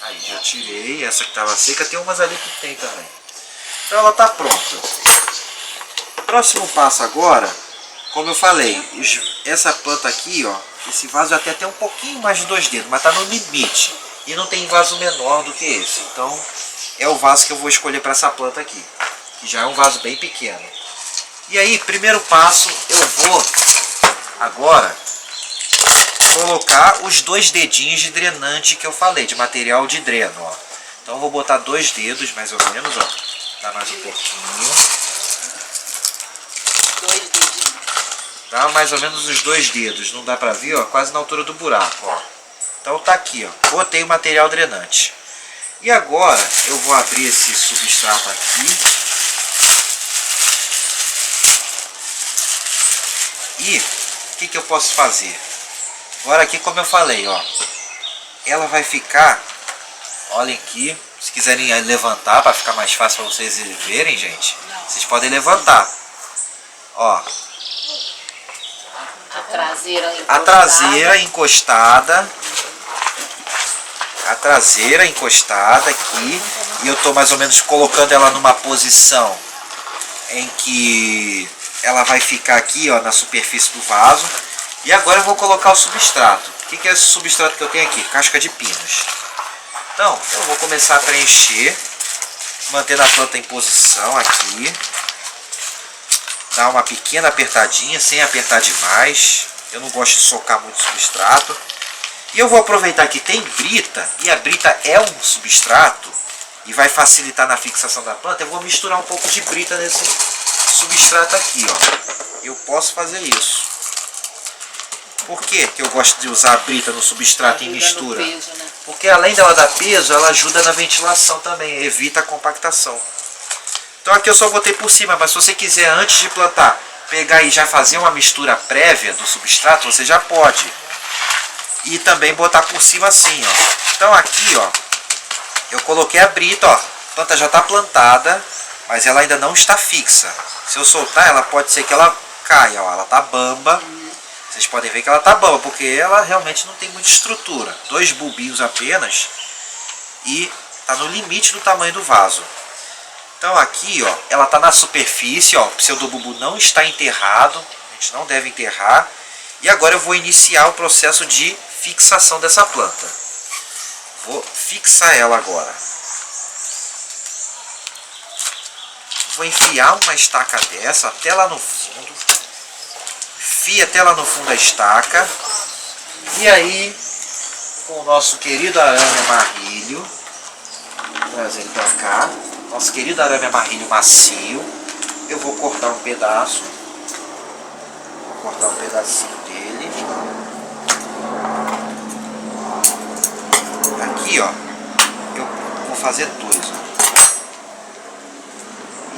Aí já tirei. Essa que estava seca. Tem umas ali que tem também. Então ela está pronta. Próximo passo agora, como eu falei, essa planta aqui, ó, esse vaso até tem um pouquinho mais de 2 dedos, mas está no limite. E não tem vaso menor do que esse. Então é o vaso que eu vou escolher para essa planta aqui. Que já é um vaso bem pequeno. E aí, primeiro passo, eu vou agora colocar os 2 dedinhos de drenante que eu falei, de material de dreno, ó. Então eu vou botar 2 dedos mais ou menos, ó. Dá mais um pouquinho. 2 dedinhos. Dá mais ou menos os 2 dedos. Não dá pra ver, ó. Quase na altura do buraco, ó. Então tá aqui, ó. Botei o material drenante. E agora eu vou abrir esse substrato aqui. E o que eu posso fazer? Agora aqui, como eu falei, ó. Ela vai ficar... Olhem aqui. Se quiserem levantar para ficar mais fácil para vocês verem, gente, vocês podem levantar. Ó. A traseira encostada. A traseira encostada aqui. E eu estou mais ou menos colocando ela numa posição em que ela vai ficar aqui, ó, na superfície do vaso. E agora eu vou colocar o substrato. O que é esse substrato que eu tenho aqui? Casca de pinos. Então, eu vou começar a preencher, mantendo a planta em posição aqui. dar uma pequena apertadinha, sem apertar demais. Eu não gosto de socar muito o substrato. E eu vou aproveitar que tem brita, e a brita é um substrato, e vai facilitar na fixação da planta. Eu vou misturar um pouco de brita nesse substrato aqui, ó. Eu posso fazer isso. Por que eu gosto de usar a brita no substrato em mistura? Peso, né? Porque além dela dar peso, ela ajuda na ventilação também, evita a compactação. Então aqui eu só botei por cima, mas se você quiser antes de plantar, pegar e já fazer uma mistura prévia do substrato, você já pode. E também botar por cima assim, ó. Então aqui, ó, eu coloquei a brita, ó. A planta já está plantada, mas ela ainda não está fixa. Se eu soltar, ela pode ser que ela caia, ó. Ela tá bamba. Vocês podem ver que ela tá bamba, porque ela realmente não tem muita estrutura. 2 bulbinhos apenas. E tá no limite do tamanho do vaso. Então aqui, ó, ela tá na superfície, ó. O pseudobulbo não está enterrado. A gente não deve enterrar. E agora eu vou iniciar o processo de fixação dessa planta. Vou fixar ela agora. Vou enfiar uma estaca dessa até lá no fundo. Enfia até lá no fundo a estaca. E aí, com o nosso querido arame amarrilho, vou trazer ele para cá. Nosso querido arame amarrilho macio. Eu vou cortar um pedaço. Vou cortar um pedacinho dele. Aqui, ó, eu vou fazer 2, ó.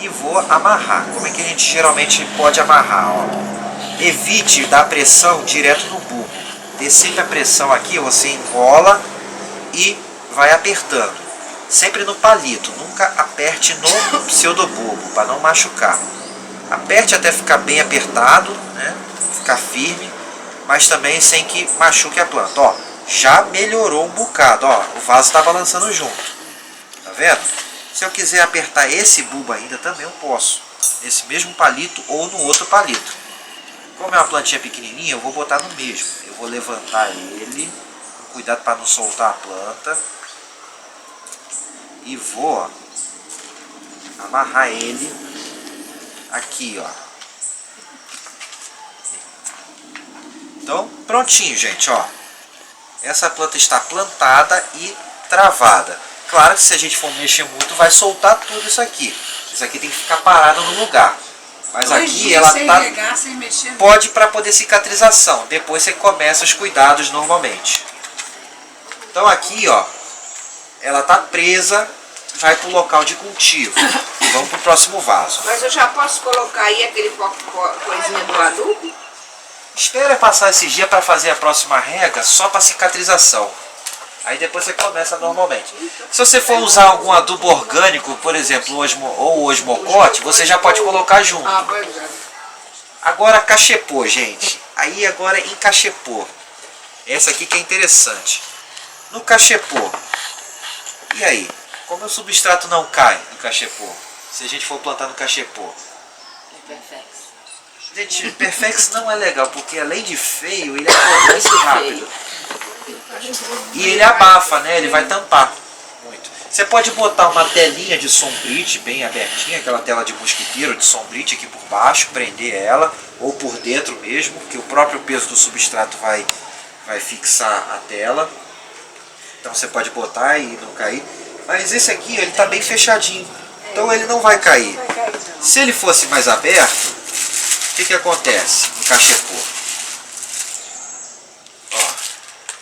E vou amarrar. Como é que a gente geralmente pode amarrar, ó? Evite dar pressão direto no bulbo. Dê sempre a pressão aqui, você enrola e vai apertando. Sempre no palito, nunca aperte no pseudobulbo, para não machucar. Aperte até ficar bem apertado, né? Ficar firme, mas também sem que machuque a planta. Ó, já melhorou um bocado, ó, o vaso está balançando junto. Tá vendo? Se eu quiser apertar esse bulbo ainda, também eu posso. Nesse mesmo palito ou no outro palito. Como é uma plantinha pequenininha, eu vou botar no mesmo. Eu vou levantar ele, com cuidado para não soltar a planta. E vou, ó, amarrar ele aqui, ó. Então, prontinho, gente, ó. Essa planta está plantada e travada. Claro que se a gente for mexer muito, vai soltar tudo isso aqui. Isso aqui tem que ficar parado no lugar. Mas aqui ela tá... Pode para poder cicatrização. Depois você começa os cuidados normalmente. Então aqui, ó, ela tá presa, vai para o local de cultivo. E vamos para o próximo vaso. Mas eu já posso colocar aí aquele coisinha do adubo? Espera passar esse dia para fazer a próxima rega só para cicatrização. Aí depois você começa normalmente. Se você for usar algum adubo orgânico, por exemplo, ou osmocote, você já pode colocar junto. Agora cachepô, gente. Aí agora em cachepô. Essa aqui que é interessante. No cachepô. E aí? Como o substrato não cai no cachepô? Se a gente for plantar no cachepô. Gente, Perfex não é legal, porque além de feio, ele apodrece rápido. E ele abafa, né? Ele vai tampar muito. Você pode botar uma telinha de sombrite bem abertinha, aquela tela de mosquiteiro de sombrite aqui por baixo, prender ela, ou por dentro mesmo, que o próprio peso do substrato vai fixar a tela. Então você pode botar e não cair. Mas esse aqui, ele está bem fechadinho, então ele não vai cair. Se ele fosse mais aberto, o que acontece no cachepô?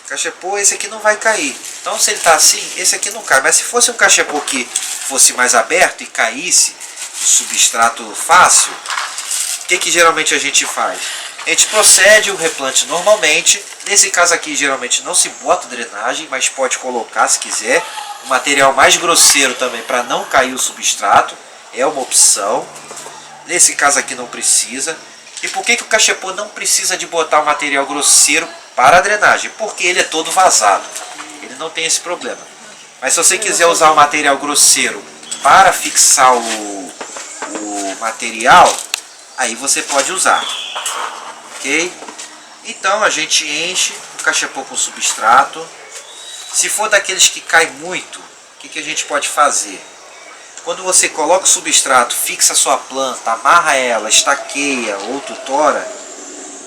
Cachepô, esse aqui não vai cair. Então se ele está assim, esse aqui não cai. Mas se fosse um cachepô que fosse mais aberto e caísse o substrato fácil, o que geralmente a gente faz? A gente procede o replante normalmente. Nesse caso aqui geralmente não se bota drenagem, mas pode colocar se quiser. Um material mais grosseiro também para não cair o substrato. É uma opção. Nesse caso aqui não precisa. E por que o cachepô não precisa de botar um material grosseiro para a drenagem? Porque ele é todo vazado. Ele não tem esse problema. Mas se você quiser usar um material grosseiro para fixar o material, aí você pode usar. Ok? Então a gente enche o cachepô com substrato. Se for daqueles que cai muito, o que a gente pode fazer? Quando você coloca o substrato, fixa a sua planta, amarra ela, estaqueia ou tutora,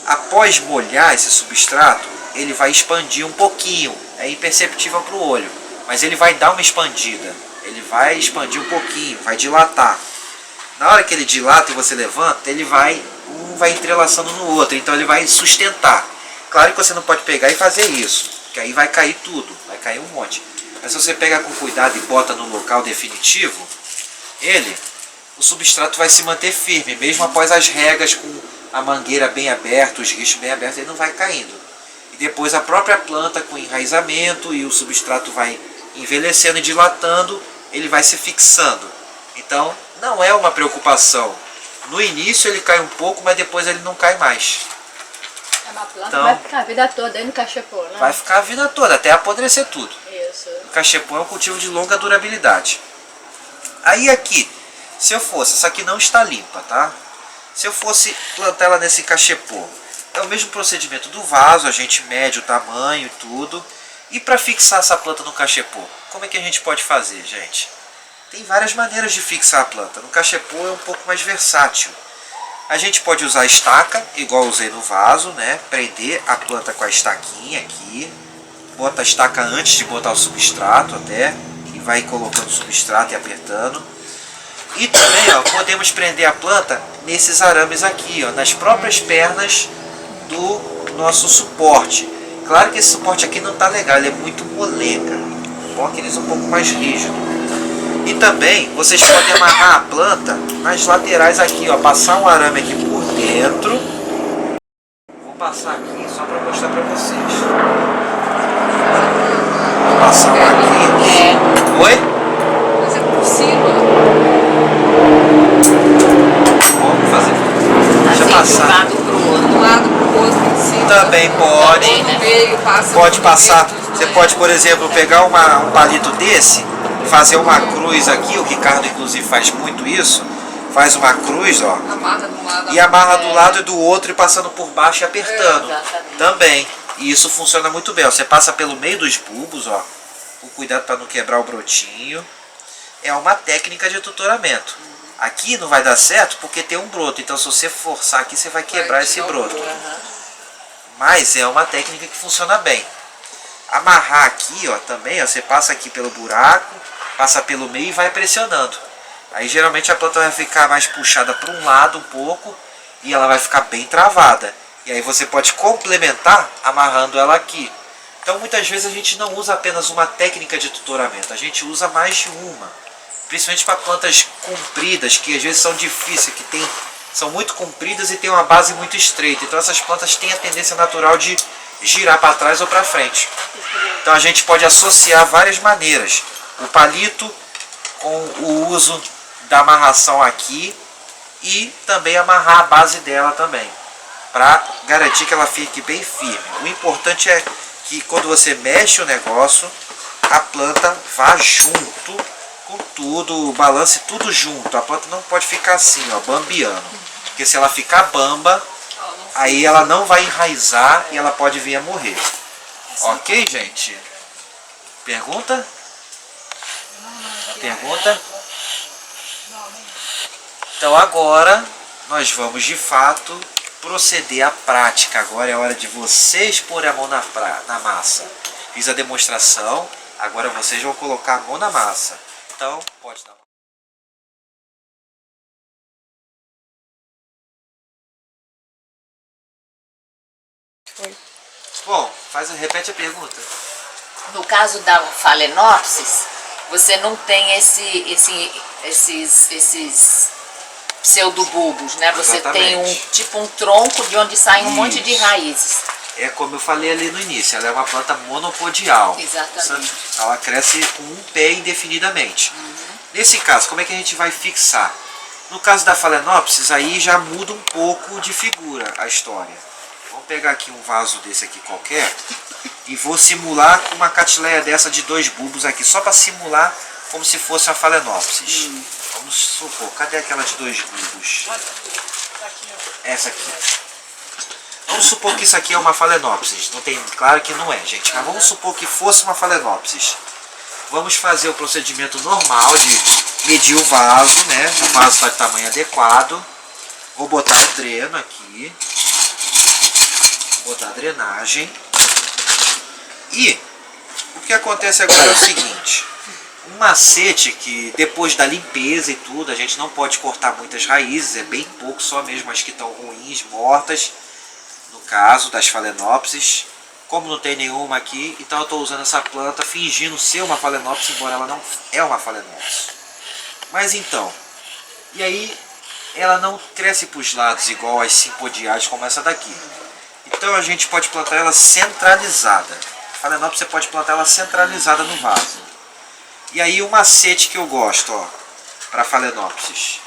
após molhar esse substrato, ele vai expandir um pouquinho. É imperceptível para o olho, mas ele vai dar uma expandida. Ele vai expandir um pouquinho, vai dilatar. Na hora que ele dilata e você levanta, ele vai, um vai entrelaçando no outro, então ele vai sustentar. Claro que você não pode pegar e fazer isso, porque aí vai cair tudo, vai cair um monte. Mas se você pegar com cuidado e bota no local definitivo, o substrato vai se manter firme, mesmo após as regas com a mangueira bem aberta, os guichos bem abertos, ele não vai caindo. E depois a própria planta com enraizamento e o substrato vai envelhecendo e dilatando, ele vai se fixando. Então não é uma preocupação. No início ele cai um pouco, mas depois ele não cai mais. É uma planta Então, vai ficar a vida toda aí no cachepô, né? Vai ficar a vida toda, até apodrecer tudo. Isso. O cachepô é um cultivo de longa durabilidade. Aí aqui, se eu fosse, essa aqui não está limpa, tá? Se eu fosse plantar ela nesse cachepô, é o mesmo procedimento do vaso, a gente mede o tamanho e tudo. E para fixar essa planta no cachepô, como é que a gente pode fazer, gente? Tem várias maneiras de fixar a planta. No cachepô é um pouco mais versátil. A gente pode usar estaca, igual eu usei no vaso, né? Prender a planta com a estaquinha aqui. Bota a estaca antes de botar o substrato até. E vai colocando o substrato e apertando. E também, ó, podemos prender a planta nesses arames aqui, ó, nas próprias pernas do nosso suporte. Claro que esse suporte aqui não tá legal, ele é muito molenga. Bom, aqueles um pouco mais rígido. E também vocês podem amarrar a planta nas laterais aqui, ó, passar um arame aqui por dentro. Vou passar aqui só para mostrar para vocês. Vou passar aqui. Oi? Mas é por cima. Vamos fazer. Deixa eu Assim, de um passar. lado pro outro. De um lado pro outro em cima. Também pode. Também, né? No meio, passa Pode no passar. meio dos Você dois. pode, por exemplo, pegar um palito desse, fazer uma cruz aqui. O Ricardo, inclusive, faz muito isso. Faz uma cruz, ó. Amarra de um lado. E amarra do lado e do outro e passando por baixo e apertando. Exatamente. Também. E isso funciona muito bem. Ó. Você passa pelo meio dos bulbos, ó. Com cuidado para não quebrar o brotinho. É uma técnica de tutoramento. Aqui não vai dar certo porque tem um broto. Então se você forçar aqui, você vai quebrar esse broto. Mas é uma técnica que funciona bem. Amarrar aqui, ó, também, ó, você passa aqui pelo buraco, passa pelo meio e vai pressionando. Aí geralmente a planta vai ficar mais puxada para um lado um pouco e ela vai ficar bem travada. E aí você pode complementar amarrando ela aqui. Então muitas vezes a gente não usa apenas uma técnica de tutoramento, a gente usa mais de uma. Principalmente para plantas compridas, que às vezes são difíceis, são muito compridas e tem uma base muito estreita. Então essas plantas têm a tendência natural de girar para trás ou para frente. Então a gente pode associar várias maneiras. O palito com o uso da amarração aqui e também amarrar a base dela também, para garantir que ela fique bem firme. O importante é que quando você mexe o negócio, a planta vá junto com tudo, balance tudo junto. A planta não pode ficar assim, ó, bambiando. Porque se ela ficar bamba, aí ela não vai enraizar e ela pode vir a morrer. Ok, gente? Pergunta? Pergunta? Então agora nós vamos de fato proceder à prática. Agora é hora de vocês pôr a mão na massa. Fiz a demonstração, agora vocês vão colocar a mão na massa. Então, pode dar. Bom, repete a pergunta. No caso da Phalaenopsis, você não tem esses pseudobulbos, né? Você Exatamente. tem tipo um tronco de onde saem um monte de Isso. raízes. É como eu falei ali no início, ela é uma planta monopodial. Exatamente. Ela cresce com um pé indefinidamente. Nesse caso, como é que a gente vai fixar? No caso da Phalaenopsis, aí já muda um pouco de figura a história. Vamos pegar aqui um vaso desse aqui qualquer e vou simular com uma catileia dessa de 2 bulbos aqui, só para simular como se fosse uma Phalaenopsis. Vamos supor, cadê aquela de 2 bulbos? Essa aqui. Vamos supor que isso aqui é uma Phalaenopsis. Não tem, claro que não é, gente, mas vamos supor que fosse uma Phalaenopsis. Vamos fazer o procedimento normal de medi o vaso, né? O vaso está de tamanho adequado. Vou botar o dreno aqui. Vou botar a drenagem. E o que acontece agora é o seguinte. Um macete que depois da limpeza e tudo, a gente não pode cortar muitas raízes, é bem pouco, só mesmo as que estão ruins, mortas, no caso das Phalaenopsis. Como não tem nenhuma aqui, então eu estou usando essa planta fingindo ser uma Phalaenopsis, embora ela não é uma Phalaenopsis. Mas então, e aí ela não cresce para os lados igual as simpodiais como essa daqui. Então a gente pode plantar ela centralizada. A Phalaenopsis você pode plantar ela centralizada no vaso. E aí o macete que eu gosto, ó, para Phalaenopsis.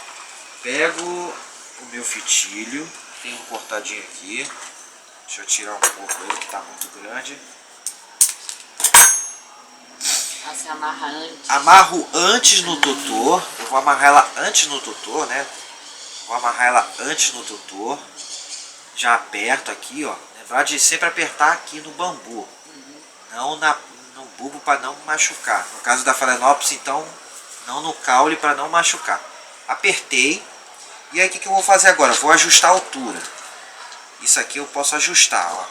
Pego o meu fitilho, tem um cortadinho aqui. Deixa eu tirar um pouco ele que está muito grande. Você amarra antes. Amarro antes no tutor. Eu vou amarrar ela antes no tutor, né? Vou amarrar ela antes no tutor. Já aperto aqui, ó. Lembrar de sempre apertar aqui no bambu. Não no bulbo para não machucar. No caso da Phalaenopsis, então, não no caule para não machucar. Apertei. E aí o que eu vou fazer agora? Vou ajustar a altura. Isso aqui eu posso ajustar, ó.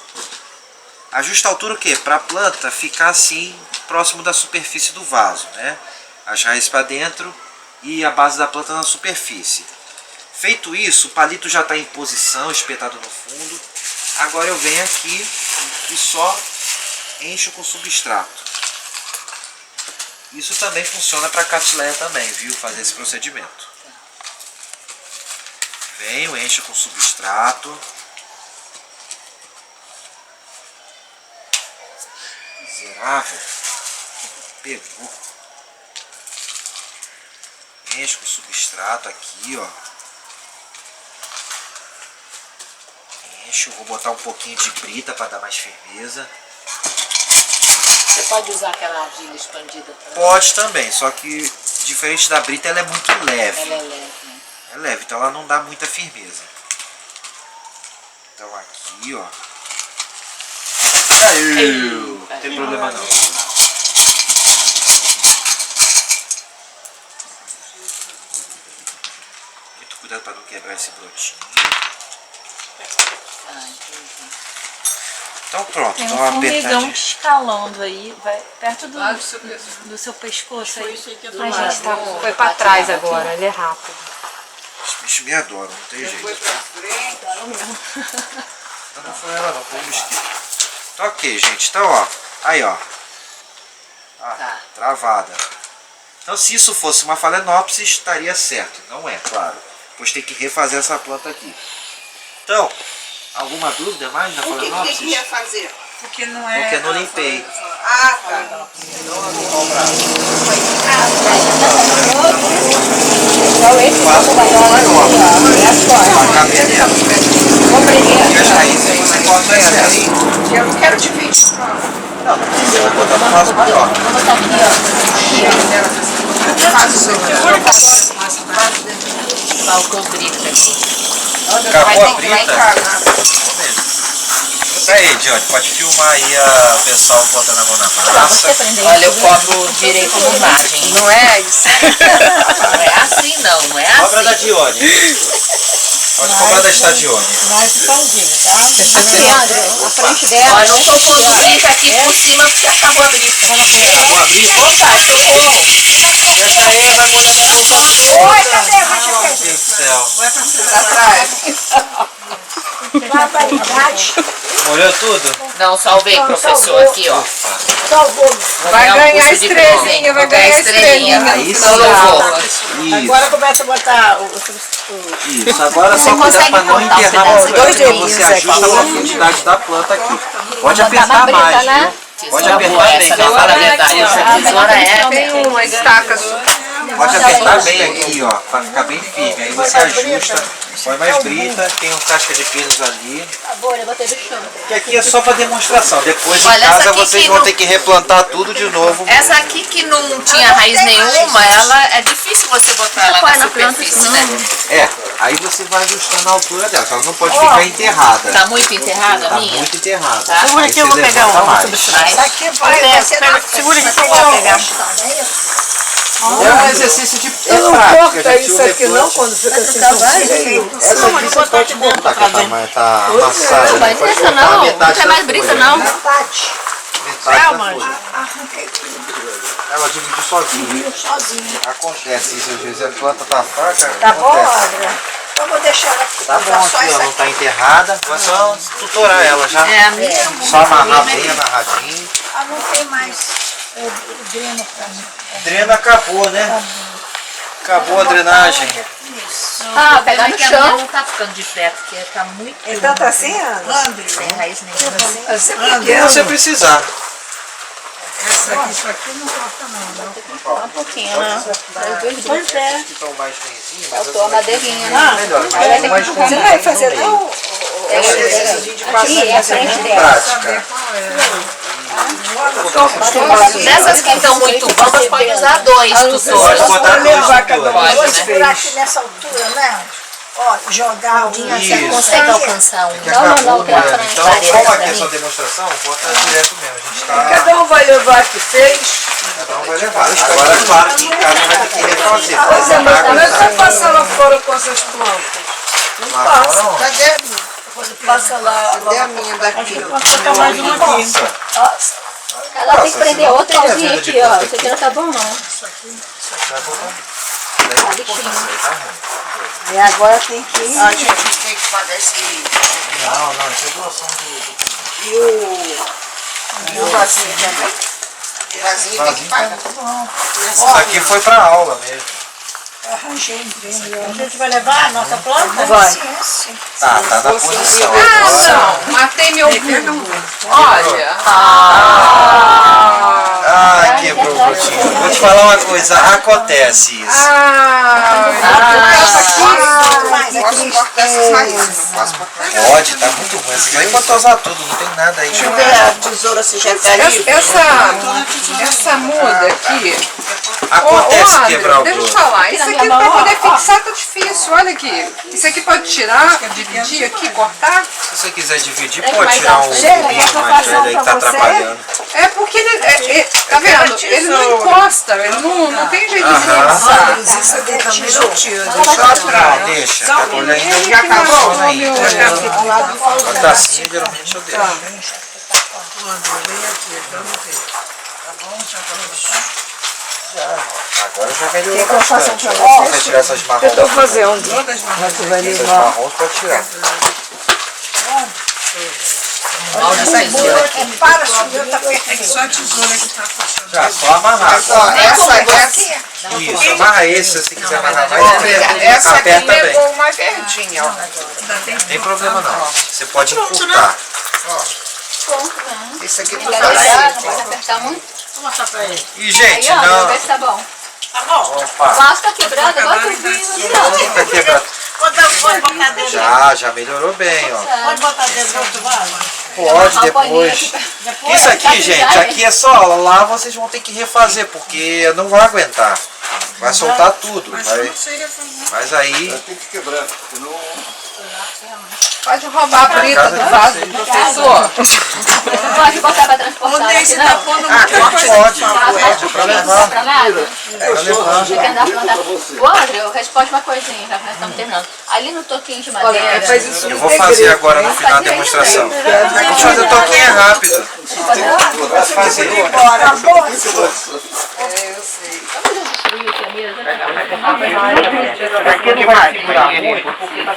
Ajusta a altura o quê? Para a planta ficar assim, próximo da superfície do vaso, né? As raízes para dentro e a base da planta na superfície. Feito isso, o palito já está em posição, espetado no fundo. Agora eu venho aqui e só encho com substrato. Isso também funciona para Cattleya também, viu? Fazer esse procedimento. Venho, encho com substrato. Miserável. Pegou. Encho com substrato aqui, ó. Encho, vou botar um pouquinho de brita para dar mais firmeza. Você pode usar aquela argila expandida também? Pode também, só que diferente da brita ela é muito leve. Ela é leve, né? É leve, então ela não dá muita firmeza. Então aqui, ó. Saiu! Não tem problema não. Muito cuidado para não quebrar esse brotinho. Ah, entendi. Então pronto, Tem dá um uma formigão apertadinha. escalando aí, vai perto do seu pescoço aí. Ai, gente, tá, foi pra trás agora, ele é rápido. Os bichos me adoram, não tem jeito. Não foi ela não, foi o mosquito. Então ok, gente, então ó, aí ó. Tá. Travada. Então se isso fosse uma Phalaenopsis estaria certo, não é, claro. Pois tem que refazer essa planta aqui. Então, alguma dúvida mais na O que Phalaenopsis? que ia fazer? Porque não é. Porque eu não limpei. Ah, tá. Vai caber nela. E as raízes você corta essa. Eu não quero dividir. Não, você vai botar no vaso maior. Vou botar aqui, ó. Faltou brita aqui. Acabou a brita? Aí, Johnny, pode filmar aí o pessoal botando a mão na massa. Olha, eu cobro direito por imagem. Não é isso? Não é assim não, não é Cobra da assim. Dione. Pode cobrar da Estadione. Leandro, a frente dela. Olha, não tô pondo brita aqui por cima porque acabou a brita. Acabou a brita? Opa, socorro. E essa aí vai molhar na roupa. Oi, cadê a Meu Deus do céu. Pra trás. Molhou tudo? Não, salvei, professor, aqui, ó. Vai ganhar um ganhar curso de estrelinha, presente. vai ganhar estrelinha. Aí sim. Então, louvor. Agora começa a botar o Isso, agora só cuidar para não cortar um enterrar pedaço muito. de Você dedinhos ajusta a profundidade da planta aqui. Pode apertar mais, viu? Pode Tesoura apertar boa bem, essa, que né? ela Fala a vai verdade, bem. essa tesoura é... Tem uma estaca só. Pode apertar bem aqui, ó, para ficar bem firme. Aí você ajusta, põe mais brita, tem um casca de pinos ali. Acabou, eu botei do chão. Que aqui é só para demonstração. Depois Olha, em essa casa aqui vocês que vão não- ter que replantar tudo de novo. Essa aqui que não tinha raiz nenhuma, ela é difícil você botar ela põe na na planta, superfície, né? É, aí você vai ajustando a altura dela, ela não pode ficar enterrada. Tá muito enterrada a Tá minha? muito enterrada. Tá. Segura aqui, eu vou pegar Mas aqui vai ser Segura aqui que eu vou pegar. É um exercício de Eu não prática. corta gente isso usa aqui não, depois. quando fica assim tão feio. Essa aqui você pode cortar, que tá amassada. Não, né? mas Pode essa cortar não, não metade tem da mais brisa folha. não. Metade. Metade da folha. Arranquei tudo. Ela dividiu sozinha. Sozinho. Acontece isso, às vezes a planta tá fraca. Tá bom, acontece. Adria? Então vou deixar ela aqui. Tá bom só aqui, essa ó, não tá enterrada. Vou só tutorar ela já. É, a minha Só amarrar bem amarradinho. Ah, não tem mais dreno pra mim. Dreno acabou, né? Acabou a drenagem. Ah, pegar no que a minha chão. não tá ficando de pé, porque tá muito Então tá assim, Ana? sem raiz nenhuma. Você Se você precisar. Isso aqui não corta não. Um pouquinho, né? Pois é. Aqui estão mais feinzinhos, mas Faltou a madeirinha, né? é melhor. Mas mais Você vai fazer não? Aqui é a frente dela. prática. Nessas que estão muito boas, pode usar dois tutores. Pode botar dois levar cada um tutores. dois né? feixes. Aqui nessa altura, né? Ó, jogar um. Você não consegue alcançar um. Que acabou, pra né? frente, Então, parede como pra aqui é mim. só demonstração, botar direto mesmo. A gente tá... Cada um vai levar aqui 6. Cada um vai levar. Agora, claro que em casa vai ter que refazer. Mas Fazer como é que vai água, passar lá fora com essas plantas? lá fora, não. Cadê a minha? Quando passa lá. Cadê a minha daqui? Fica mais uma aqui. Nossa. Ela tem que prender outra e vir aqui, ó. Isso aqui não tá bom, não. Tá bom, tá? E agora tem que ir. A gente tem que fazer esse... Não, isso é doação do... E o vasinho também? Vasinho tem que pagar. Isso aqui foi pra aula mesmo. Arranjei um dreno. A gente vai levar a nossa planta? Vai. Tá na posição. Não, matei meu burro. Olha. Ah, quebrou o brotinho. Vou te falar uma coisa, acontece isso. Posso cortar essas raízes. Posso cortar. Pode, tá muito ruim. Esse aí pode usar tudo, não tem nada aí. Deixa eu ver a tesoura se já tá livre. Essa muda aqui. Acontece Ô, quebrar o deixa eu te broto. falar, isso aqui pra poder fixar tá difícil, olha aqui. Isso aqui pode tirar, dividir aqui, cortar. Se você quiser dividir, pode tirar um pouquinho mais velho aí que tá atrapalhando. É porque ele tá vendo? Ele não encosta, ele não tem jeito de fixar. Isso aqui também não tira. Não, deixa. Tá olhando Já acabou? ainda. Quando tá assim, geralmente eu deixo. Agora já melhorou bastante. Se você tirar essas marrons, Eu tô fazendo. Você vai essas levar. marrons pode tirar. Para, subiu, tá perfeito. Só a tesoura que tá fechando. Já, só amarrar. Essa aqui. Isso, amarra esse se você quiser amarrar mais. Essa aqui Aperta bem. pegou uma verdinha, ó. Não tem problema não. Você pode encurtar. Isso aqui tu Legal, faz. não pode apertar muito. E gente, Aí, ó, não. vê se tá bom. O Opa, vaso tá quebrado, agora que eu vi. tá quebrado. Já melhorou bem, ó. Pode botar dentro do outro vaso? Pode depois. Isso aqui, gente, aqui é só lá vocês vão ter que refazer, porque não vai aguentar. Vai soltar tudo. Mas aí. Tem que quebrar, senão... Pode roubar a brita do vaso do professor. Pode botar pra transportar aqui, não? Pode, pra levar. Pra nada? Pra levar. Fica andar plantar. Ô, André, responde uma coisinha, já que nós estamos terminando. Ali no toquinho de madeira. Faz isso Eu vou fazer agora no final da demonstração. Vou fazer toquinho rápido. Vou fazer. Aqui não vai segurar muito, porque tá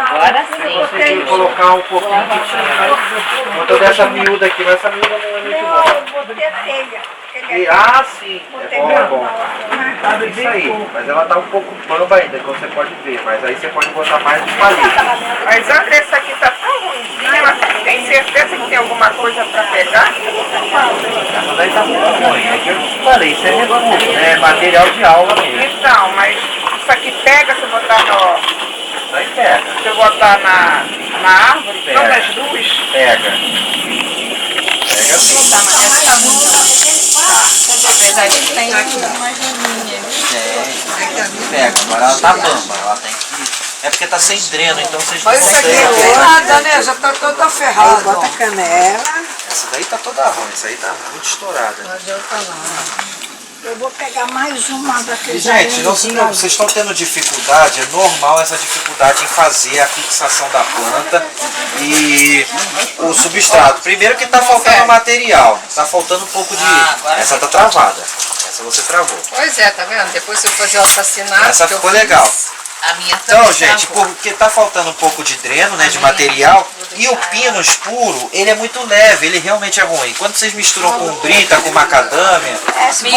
Agora sim. Você tem que colocar um pouquinho que tinha. Botou dessa miúda aqui, mas essa miúda não é muito boa. Eu botei a telha. Sim, é bom. Isso aí, mas ela tá um pouco bamba ainda, que você pode ver, mas aí você pode botar mais de palito. Mas André, essa aqui tá tão ruimzinha, mas tem certeza que tem alguma coisa pra pegar? Essa daí tá muito ruim, é que eu te falei, isso é recurso, né? É material de aula mesmo. Então, mas isso aqui pega se eu botar no... Isso aí pega. Se eu botar na árvore, Pega. não nas duas. Pega. Pega sim. Apesar de tem aqui. Pega, agora ela tá bamba, ela tem que... É porque tá sem dreno, então vocês não Mas isso aqui conseguem ver. é nada, né? Já tá toda ferrada. Bota canela. Essa daí tá toda ruim, essa aí tá muito estourada. Não adianta nada. Eu vou pegar mais uma E, daqueles gente, não se preocupe, vocês estão tendo dificuldade, é normal essa dificuldade em fazer a fixação da planta e o substrato. Primeiro que tá faltando material, tá faltando um pouco de... Essa tá travada, essa você travou. Pois é, tá vendo? Depois se eu fazer o assassinato... Essa que eu ficou fiz, legal. A minha Então, também gente, travou. porque tá faltando um pouco de dreno, né, de material, e o pinus puro, ele é muito leve, ele realmente é ruim. Quando vocês misturam com brita, com macadâmia,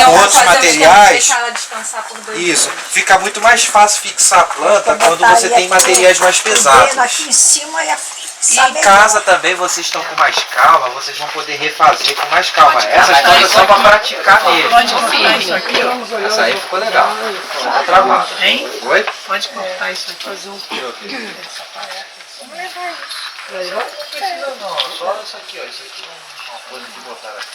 com outros materiais, Deixar ela descansar por 2 isso, fica muito mais fácil fixar a planta quando você tem materiais mais pesados. aqui em cima e E em casa também vocês estão com mais calma, vocês vão poder refazer com mais calma. Essas plantas só para praticar mesmo. Pode conferir isso aqui. Essa aí ficou legal. Só tá travada. Oi? Pode cortar isso aqui. Não precisa não, só isso aqui, ó. Isso aqui é uma coisa que botaram aqui.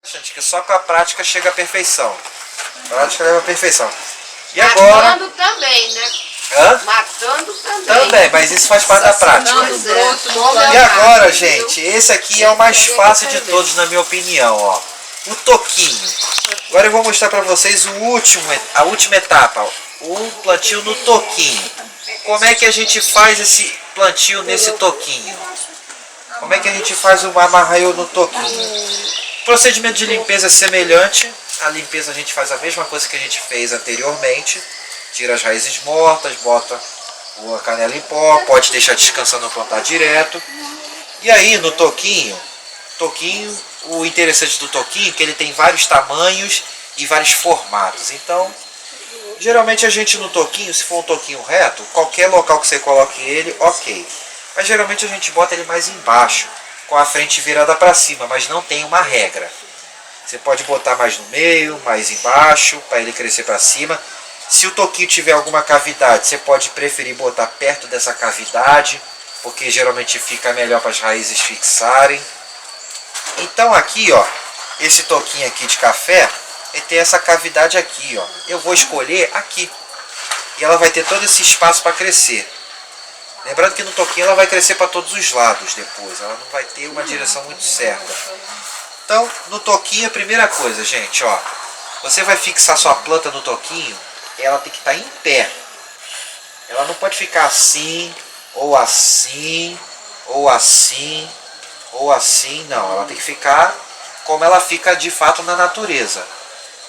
Gente, que só com a prática chega à perfeição. A prática leva à perfeição. E agora... Matando também, né? Hã? Matando também. Também, mas isso faz parte da prática. E agora, gente, esse aqui é o mais fácil de todos, na minha opinião, ó. O toquinho. Agora eu vou mostrar pra vocês a última etapa, o plantio no toquinho. Como é que a gente faz esse plantio nesse toquinho? Como é que a gente faz o amarraio no toquinho? O procedimento de limpeza é semelhante. A limpeza a gente faz a mesma coisa que a gente fez anteriormente. Tira as raízes mortas, bota a canela em pó, pode deixar descansando ou plantar direto. E aí no toquinho, o interessante do toquinho é que ele tem vários tamanhos e vários formatos. Então, geralmente a gente no toquinho, se for um toquinho reto, qualquer local que você coloque ele, ok. Mas geralmente a gente bota ele mais embaixo, com a frente virada para cima, mas não tem uma regra. Você pode botar mais no meio, mais embaixo, para ele crescer para cima. Se o toquinho tiver alguma cavidade, você pode preferir botar perto dessa cavidade, porque geralmente fica melhor para as raízes fixarem. Então aqui, ó, esse toquinho aqui de café, ele tem essa cavidade aqui, ó. Eu vou escolher aqui. E ela vai ter todo esse espaço para crescer. Lembrando que no toquinho ela vai crescer para todos os lados depois, ela não vai ter uma direção muito certa. Então, no toquinho, a primeira coisa, gente, ó, você vai fixar sua planta no toquinho, ela tem que estar em pé. Ela não pode ficar assim, ou assim, ou assim, ou assim, não. Ela tem que ficar como ela fica de fato na natureza,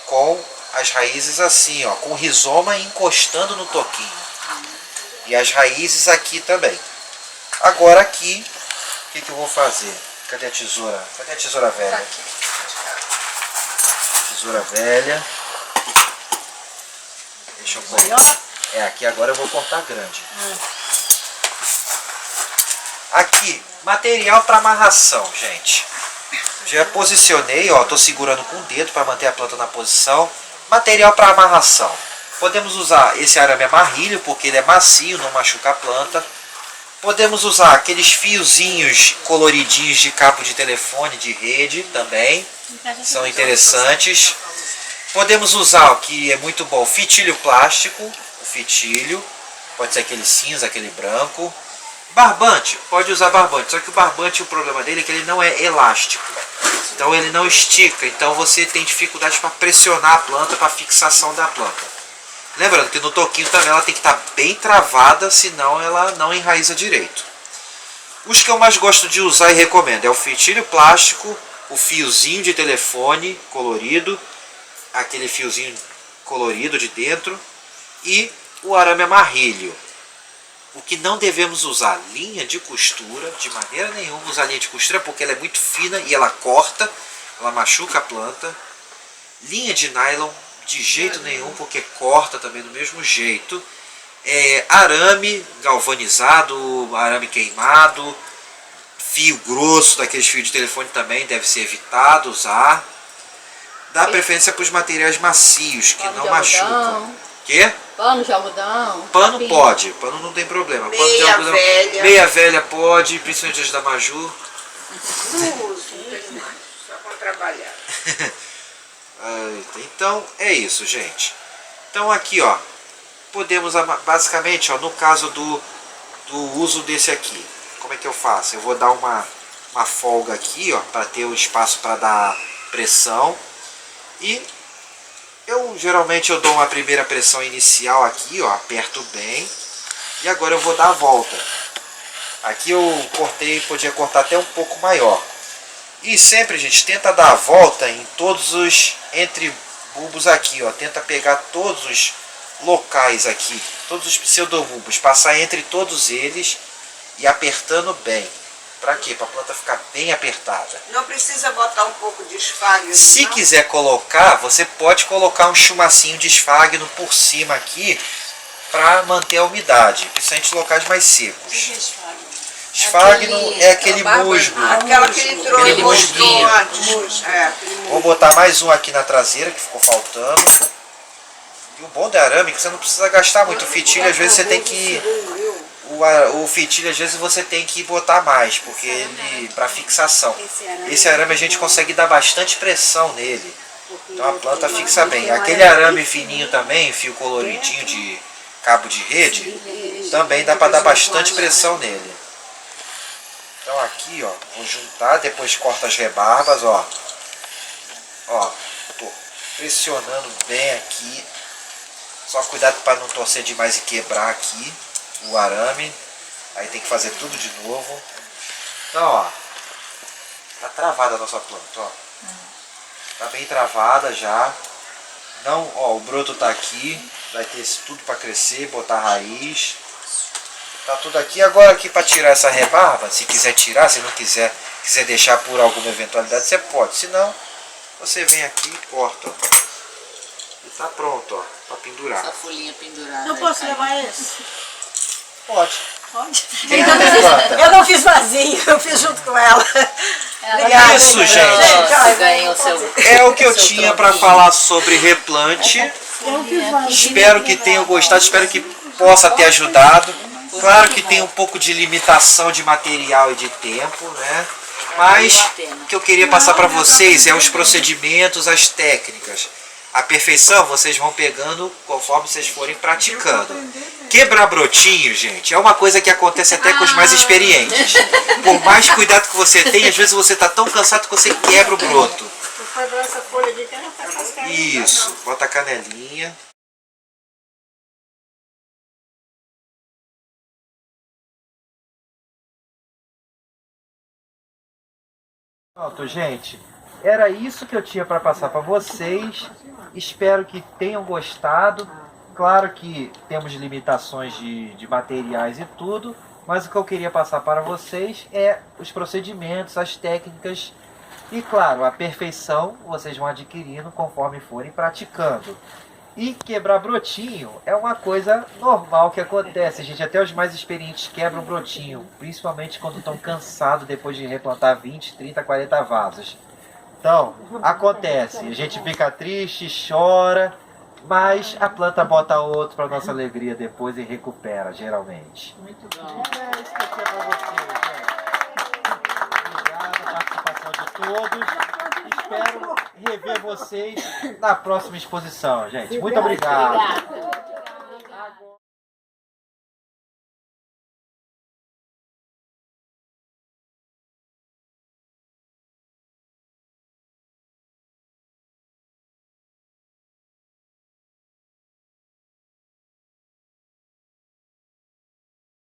com as raízes assim, ó, com o rizoma encostando no toquinho. E as raízes aqui também. Agora aqui, o que eu vou fazer? Cadê a tesoura? Cadê a tesoura velha? Tesoura velha. Deixa eu cortar. É, aqui agora eu vou cortar grande. Aqui, material para amarração, gente. Já posicionei, ó, tô segurando com o dedo para manter a planta na posição. Material para amarração. Podemos usar esse arame amarrilho, porque ele é macio, não machuca a planta. Podemos usar aqueles fiozinhos coloridinhos de cabo de telefone, de rede também. São interessantes. Podemos usar, o que é muito bom, fitilho plástico. O fitilho, pode ser aquele cinza, aquele branco. Barbante, pode usar barbante. Só que o barbante, o problema dele é que ele não é elástico. Então ele não estica. Então você tem dificuldade para pressionar a planta, para a fixação da planta. Lembrando que no toquinho também ela tem que estar bem travada, senão ela não enraiza direito. Os que eu mais gosto de usar e recomendo é o fitilho plástico, o fiozinho de telefone colorido, aquele fiozinho colorido de dentro, e o arame amarrilho. O que não devemos usar, linha de costura, de maneira nenhuma usar linha de costura, porque ela é muito fina e ela corta, ela machuca a planta. Linha de nylon, de jeito nenhum, porque corta também do mesmo jeito. Arame galvanizado, arame queimado, fio grosso, daqueles fios de telefone também deve ser evitado usar. Dá preferência para os materiais macios, que não machucam. Quê? Pano de algodão. Pano pode, pano não tem problema. Pano de algodão, velha. meia velha pode, principalmente as da Maju. Não uso, não tem mais. Só para trabalhar. Então é isso, gente. Então aqui, ó, podemos basicamente, ó, no caso do uso desse aqui, como é que eu faço? Eu vou dar uma folga aqui, ó, para ter o espaço para dar pressão. E geralmente eu dou uma primeira pressão inicial aqui, ó, aperto bem. E agora eu vou dar a volta. Aqui eu cortei, podia cortar até um pouco maior. E sempre, gente, tenta dar a volta em todos os entre bulbos aqui, ó. Tenta pegar todos os locais aqui, todos os pseudobulbos, passar entre todos eles e apertando bem. Pra quê? Pra planta ficar bem apertada. Não precisa botar um pouco de esfagno. Se quiser colocar, você pode colocar um chumacinho de esfagno por cima aqui para manter a umidade, principalmente em locais mais secos. Esfagno é aquele musgo. Aquela que ele trouxe. Aquele musguinho. Vou botar mais um aqui na traseira que ficou faltando. E o bom do arame é que você não precisa gastar muito. O fitilho às vezes você tem que... O fitilho às vezes você tem que botar mais, porque ele para fixação. Esse arame a gente consegue dar bastante pressão nele. Então a planta fixa bem. Aquele arame fininho também, fio coloridinho de cabo de rede, também dá para dar bastante pressão nele. Então aqui, ó, vou juntar, depois corta as rebarbas, ó. Ó, tô pressionando bem aqui. Só cuidado para não torcer demais e quebrar aqui o arame. Aí tem que fazer tudo de novo. Então, ó, tá travada a nossa planta, ó. Tá bem travada já. Não, ó, o broto tá aqui. Vai ter tudo para crescer, botar raiz. Tá tudo aqui. Agora aqui para tirar essa rebarba, se quiser tirar, se não quiser deixar por alguma eventualidade, você pode. Se não, você vem aqui e corta, ó. E tá pronto, ó, para pendurar. Essa folhinha pendurada. Não posso levar esse? Pode. Pode? Quem não planta? Eu não fiz vazio, eu fiz junto com ela. Obrigada, isso, gente. Ganhou o seu... É o que eu tinha para falar sobre replante. Espero que tenham gostado, espero que possa ter ajudado. Claro que tem um pouco de limitação de material e de tempo, né? Mas o que eu queria passar para vocês é os procedimentos, as técnicas. A perfeição vocês vão pegando conforme vocês forem praticando. Quebrar brotinho, gente, é uma coisa que acontece até com os mais experientes. Por mais cuidado que você tenha, às vezes você está tão cansado que você quebra o broto. Isso, bota a canelinha. Pronto, gente. Era isso que eu tinha para passar para vocês. Espero que tenham gostado. Claro que temos limitações de materiais e tudo, mas o que eu queria passar para vocês é os procedimentos, as técnicas e, claro, a perfeição vocês vão adquirindo conforme forem praticando. E quebrar brotinho é uma coisa normal que acontece, gente. Até os mais experientes quebram brotinho, principalmente quando estão cansados depois de replantar 20, 30, 40 vasos. Então, acontece, a gente fica triste, chora, mas a planta bota outro para nossa alegria depois e recupera, geralmente. Muito bom. É isso que eu tinha para vocês, gente. Obrigado pela participação de todos. Espero rever vocês na próxima exposição, gente. Muito obrigado.